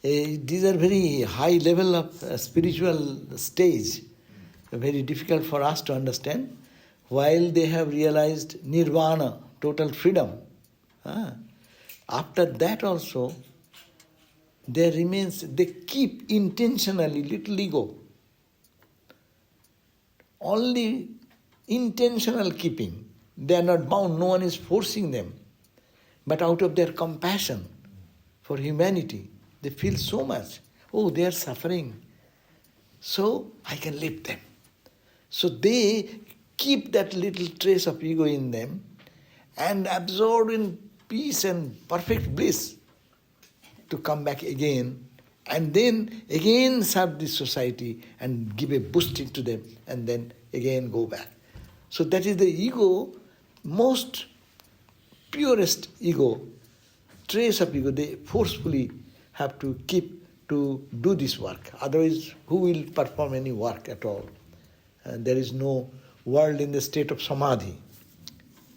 mind. These are very high level of spiritual stage, very difficult for us to understand. While they have realized nirvana, total freedom, after that also, there remains, they keep intentionally little ego. Only intentional keeping. They are not bound, no one is forcing them. But out of their compassion for humanity, they feel so much. Oh, they are suffering. So I can lift them. So they keep that little trace of ego in them and absorb in peace and perfect bliss to come back again and then again serve this society and give a boosting to them and then again go back. So that is the ego, most purest ego, trace of ego, they forcefully have to keep to do this work. Otherwise, who will perform any work at all? There is no world in the state of samadhi.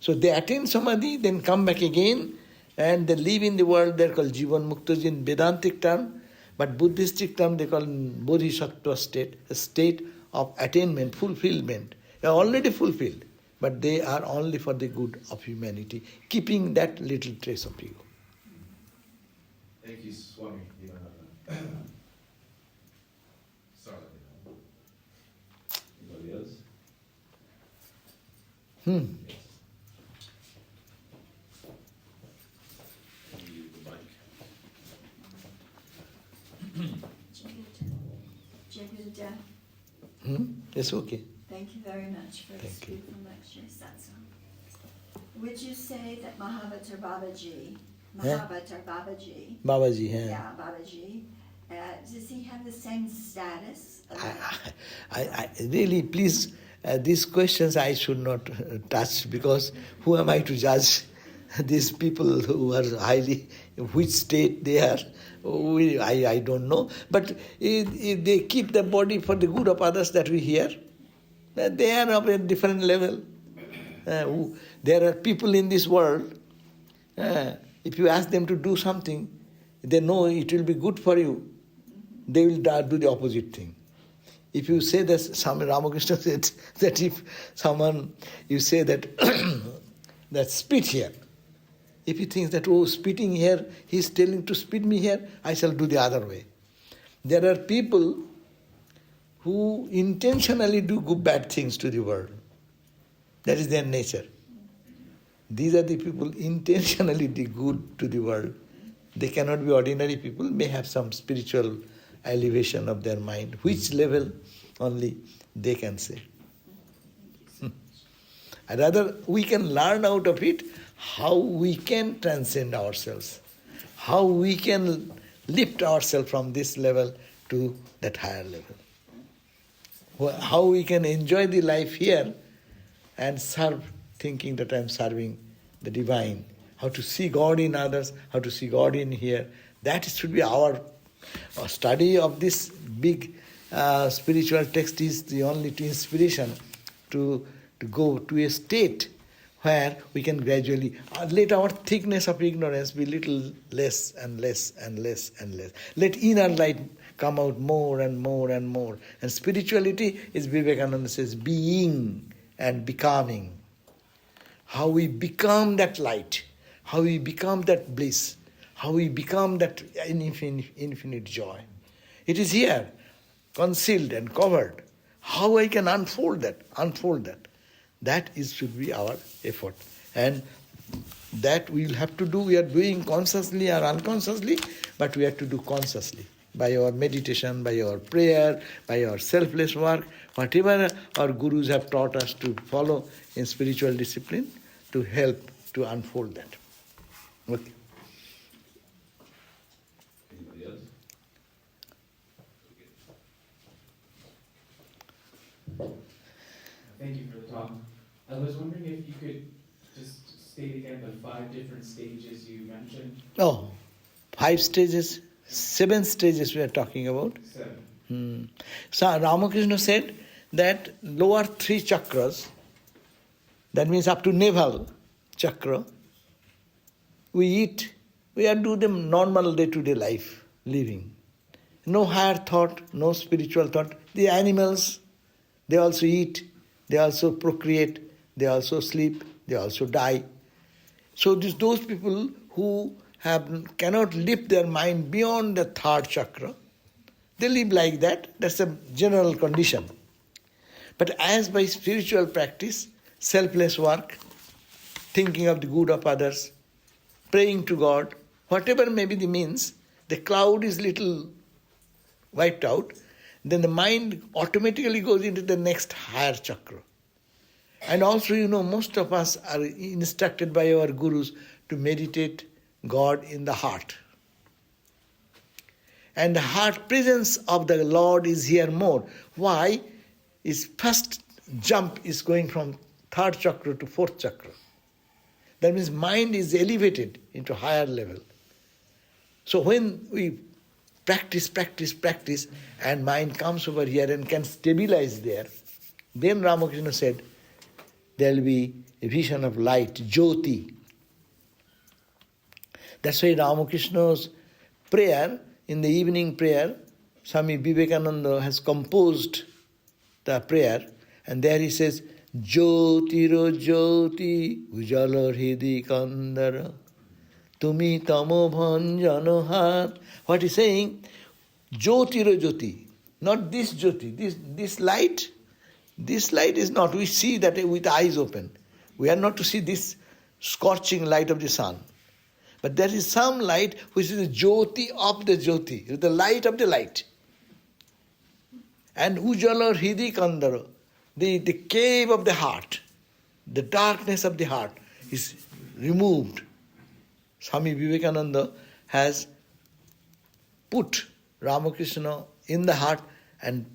So they attain samadhi, then come back again, and they live in the world. They're called Jivan Muktas in Vedantic term, but Buddhistic term they call Bodhisattva state, a state of attainment, fulfillment. They are already fulfilled, but they are only for the good of humanity, keeping that little trace of ego. Thank you, Swami. Sorry. Anybody else? Hmm. Yes. Give you the mic. Jagruta, It's okay. thank you very much for this Thank you. beautiful lecture, satsang. Would you say that Mahavatar Babaji, Babaji, yeah, Babaji, does he have the same status? I really, please, these questions I should not touch, because who am I to judge these people who are highly, which state they are? I don't know. But if they keep the body for the good of others that we hear, they are of a different level. There are people in this world, if you ask them to do something, they know it will be good for you, they will do the opposite thing. If you say that, Swami Ramakrishna said that if someone, you say that, that spit here, if he thinks that, oh, spitting here, he is telling to spit me here, I shall do the other way. There are people who intentionally do good bad things to the world. That is their nature. These are the people intentionally do good to the world. They cannot be ordinary people, may have some spiritual elevation of their mind, which level only they can say. Rather, we can learn out of it how we can transcend ourselves, how we can lift ourselves from this level to that higher level, how we can enjoy the life here and serve, thinking that I am serving the divine, how to see God in others, how to see God in here. That should be our study of this big spiritual text is the only inspiration to go to a state where we can gradually let our thickness of ignorance be little less and less and less and less. Let inner light come out more and more and more. And spirituality is, Vivekananda says, being and becoming. How we become that light, how we become that bliss, how we become that infinite joy. It is here, concealed and covered. How I can unfold that. That should be our effort. And that we will have to do, we are doing consciously or unconsciously, but we have to do consciously. By our meditation, by our prayer, by our selfless work, whatever our gurus have taught us to follow in spiritual discipline, to help to unfold that. Okay. Anybody else? Thank you for the talk. I was wondering if you could just state again the 5 different stages you mentioned. Oh, 5 stages, 7 stages we are talking about. 7. So Ramakrishna said that lower 3 chakras, that means up to navel chakra, we do them normal day-to-day life, living. No higher thought, no spiritual thought. The animals, they also eat, they also procreate, they also sleep, they also die. So those people who cannot lift their mind beyond the 3rd chakra, they live like that. That's a general condition. But as by spiritual practice, selfless work, thinking of the good of others, praying to God, whatever may be the means, the cloud is little wiped out, then the mind automatically goes into the next higher chakra. And also, most of us are instructed by our gurus to meditate God in the heart. And the heart presence of the Lord is here more. Why? His first jump is going from 3rd chakra to 4th chakra. That means mind is elevated into higher level. So when we practice, and mind comes over here and can stabilize there, then Ramakrishna said there will be a vision of light, Jyoti. That's why Ramakrishna's prayer, in the evening prayer, Swami Vivekananda has composed the prayer, and there he says, Jyotiro Jyoti Ujala Hidi Kandara Tumi Tamo Bhanjano Hat. What he's saying, Jyotiro Jyoti, not this Jyoti, this light is not, we see that with eyes open. We are not to see this scorching light of the sun. But there is some light which is the Jyoti of the Jyoti, the light of the light. And Ujala Hidi Kandara, the cave of the heart, the darkness of the heart is removed. Swami Vivekananda has put Ramakrishna in the heart and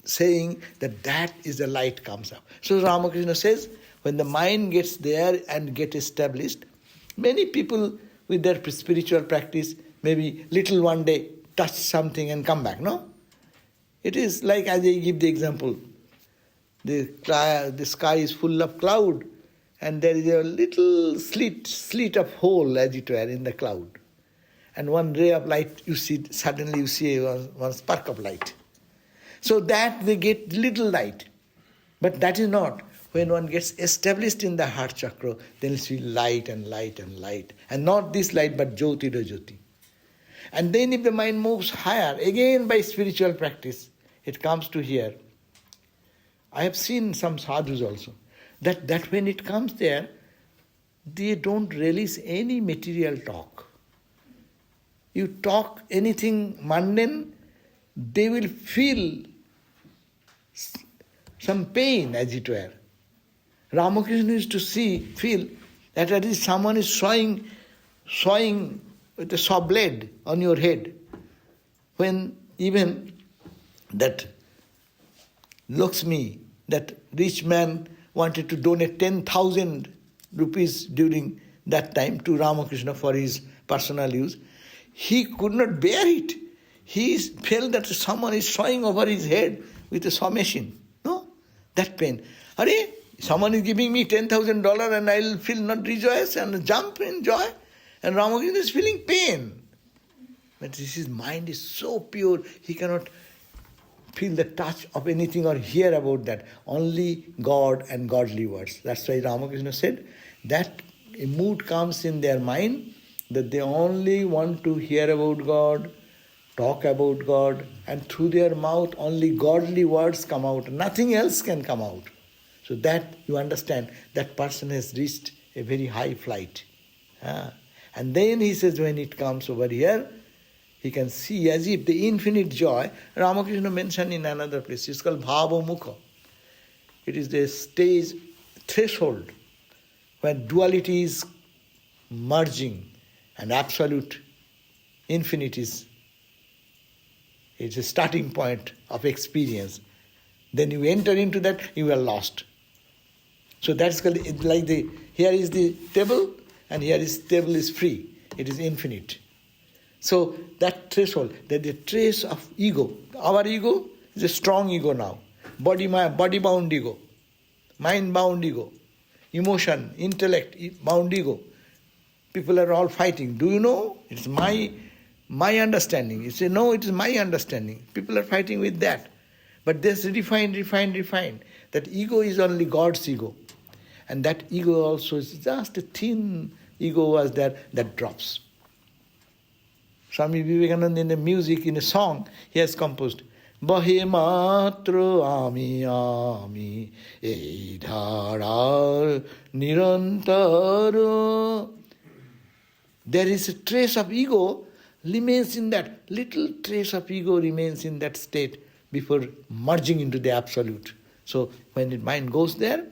saying that is the light comes up. So Ramakrishna says, when the mind gets there and get established, many people with their spiritual practice, maybe little one day, touch something and come back, no? It is like, as I give the example, the sky is full of cloud, and there is a little slit of hole, as it were, in the cloud. And one ray of light, suddenly you see one spark of light. So that they get little light. But that is not. When one gets established in the heart chakra, then you see light and light and light. And not this light, but Jyoti do Jyoti. And then if the mind moves higher, again by spiritual practice, it comes to here. I have seen some sadhus also, that when it comes there, they don't release any material talk. You talk anything mundane, they will feel some pain, as it were. Ramakrishna used to feel that at least someone is sawing with a saw blade on your head. When even that Lakshmi, that rich man, wanted to donate 10,000 rupees during that time to Ramakrishna for his personal use, he could not bear it. He felt that someone is sawing over his head with a saw machine. No? That pain. Are someone is giving me $10,000 and I'll feel not rejoice and jump in joy. And Ramakrishna is feeling pain. But his mind is so pure, he cannot feel the touch of anything or hear about that. Only God and godly words. That's why Ramakrishna said that a mood comes in their mind that they only want to hear about God, talk about God, and through their mouth only godly words come out. Nothing else can come out. So that you understand, that person has reached a very high flight. And then he says when it comes over here, he can see as if the infinite joy, Ramakrishna mentioned in another place, it's called Bhava Mukha. It is the stage, threshold, where duality is merging and absolute infinite is it's a starting point of experience. Then you enter into that, you are lost. So that's called, like here is the table, and here is table is free. It is infinite. So that threshold, that the trace of ego, our ego is a strong ego now. Body-bound ego, mind-bound ego, emotion, intellect, bound ego. People are all fighting. Do you know? It's my understanding. You say, no, it is my understanding. People are fighting with that. But this refined. That ego is only God's ego. And that ego also is just a thin ego was there that drops. Swami Vivekananda in the music, in a song, he has composed, Bahe matro ami, ei dharar nirantara. There is a trace of ego remains in that, little trace of ego remains in that state before merging into the absolute. So when the mind goes there,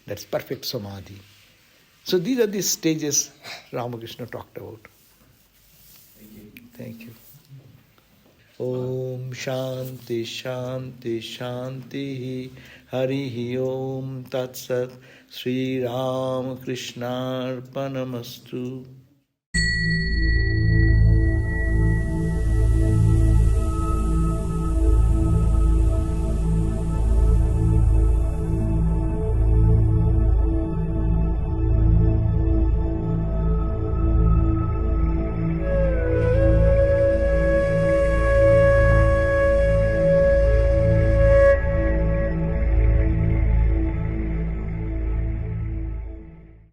that's perfect samadhi. So these are the stages Ramakrishna talked about. Thank you. Om Shanti Shanti Shanti Harihi Om Tat Sat Sri Ramakrishna Arpanamastu.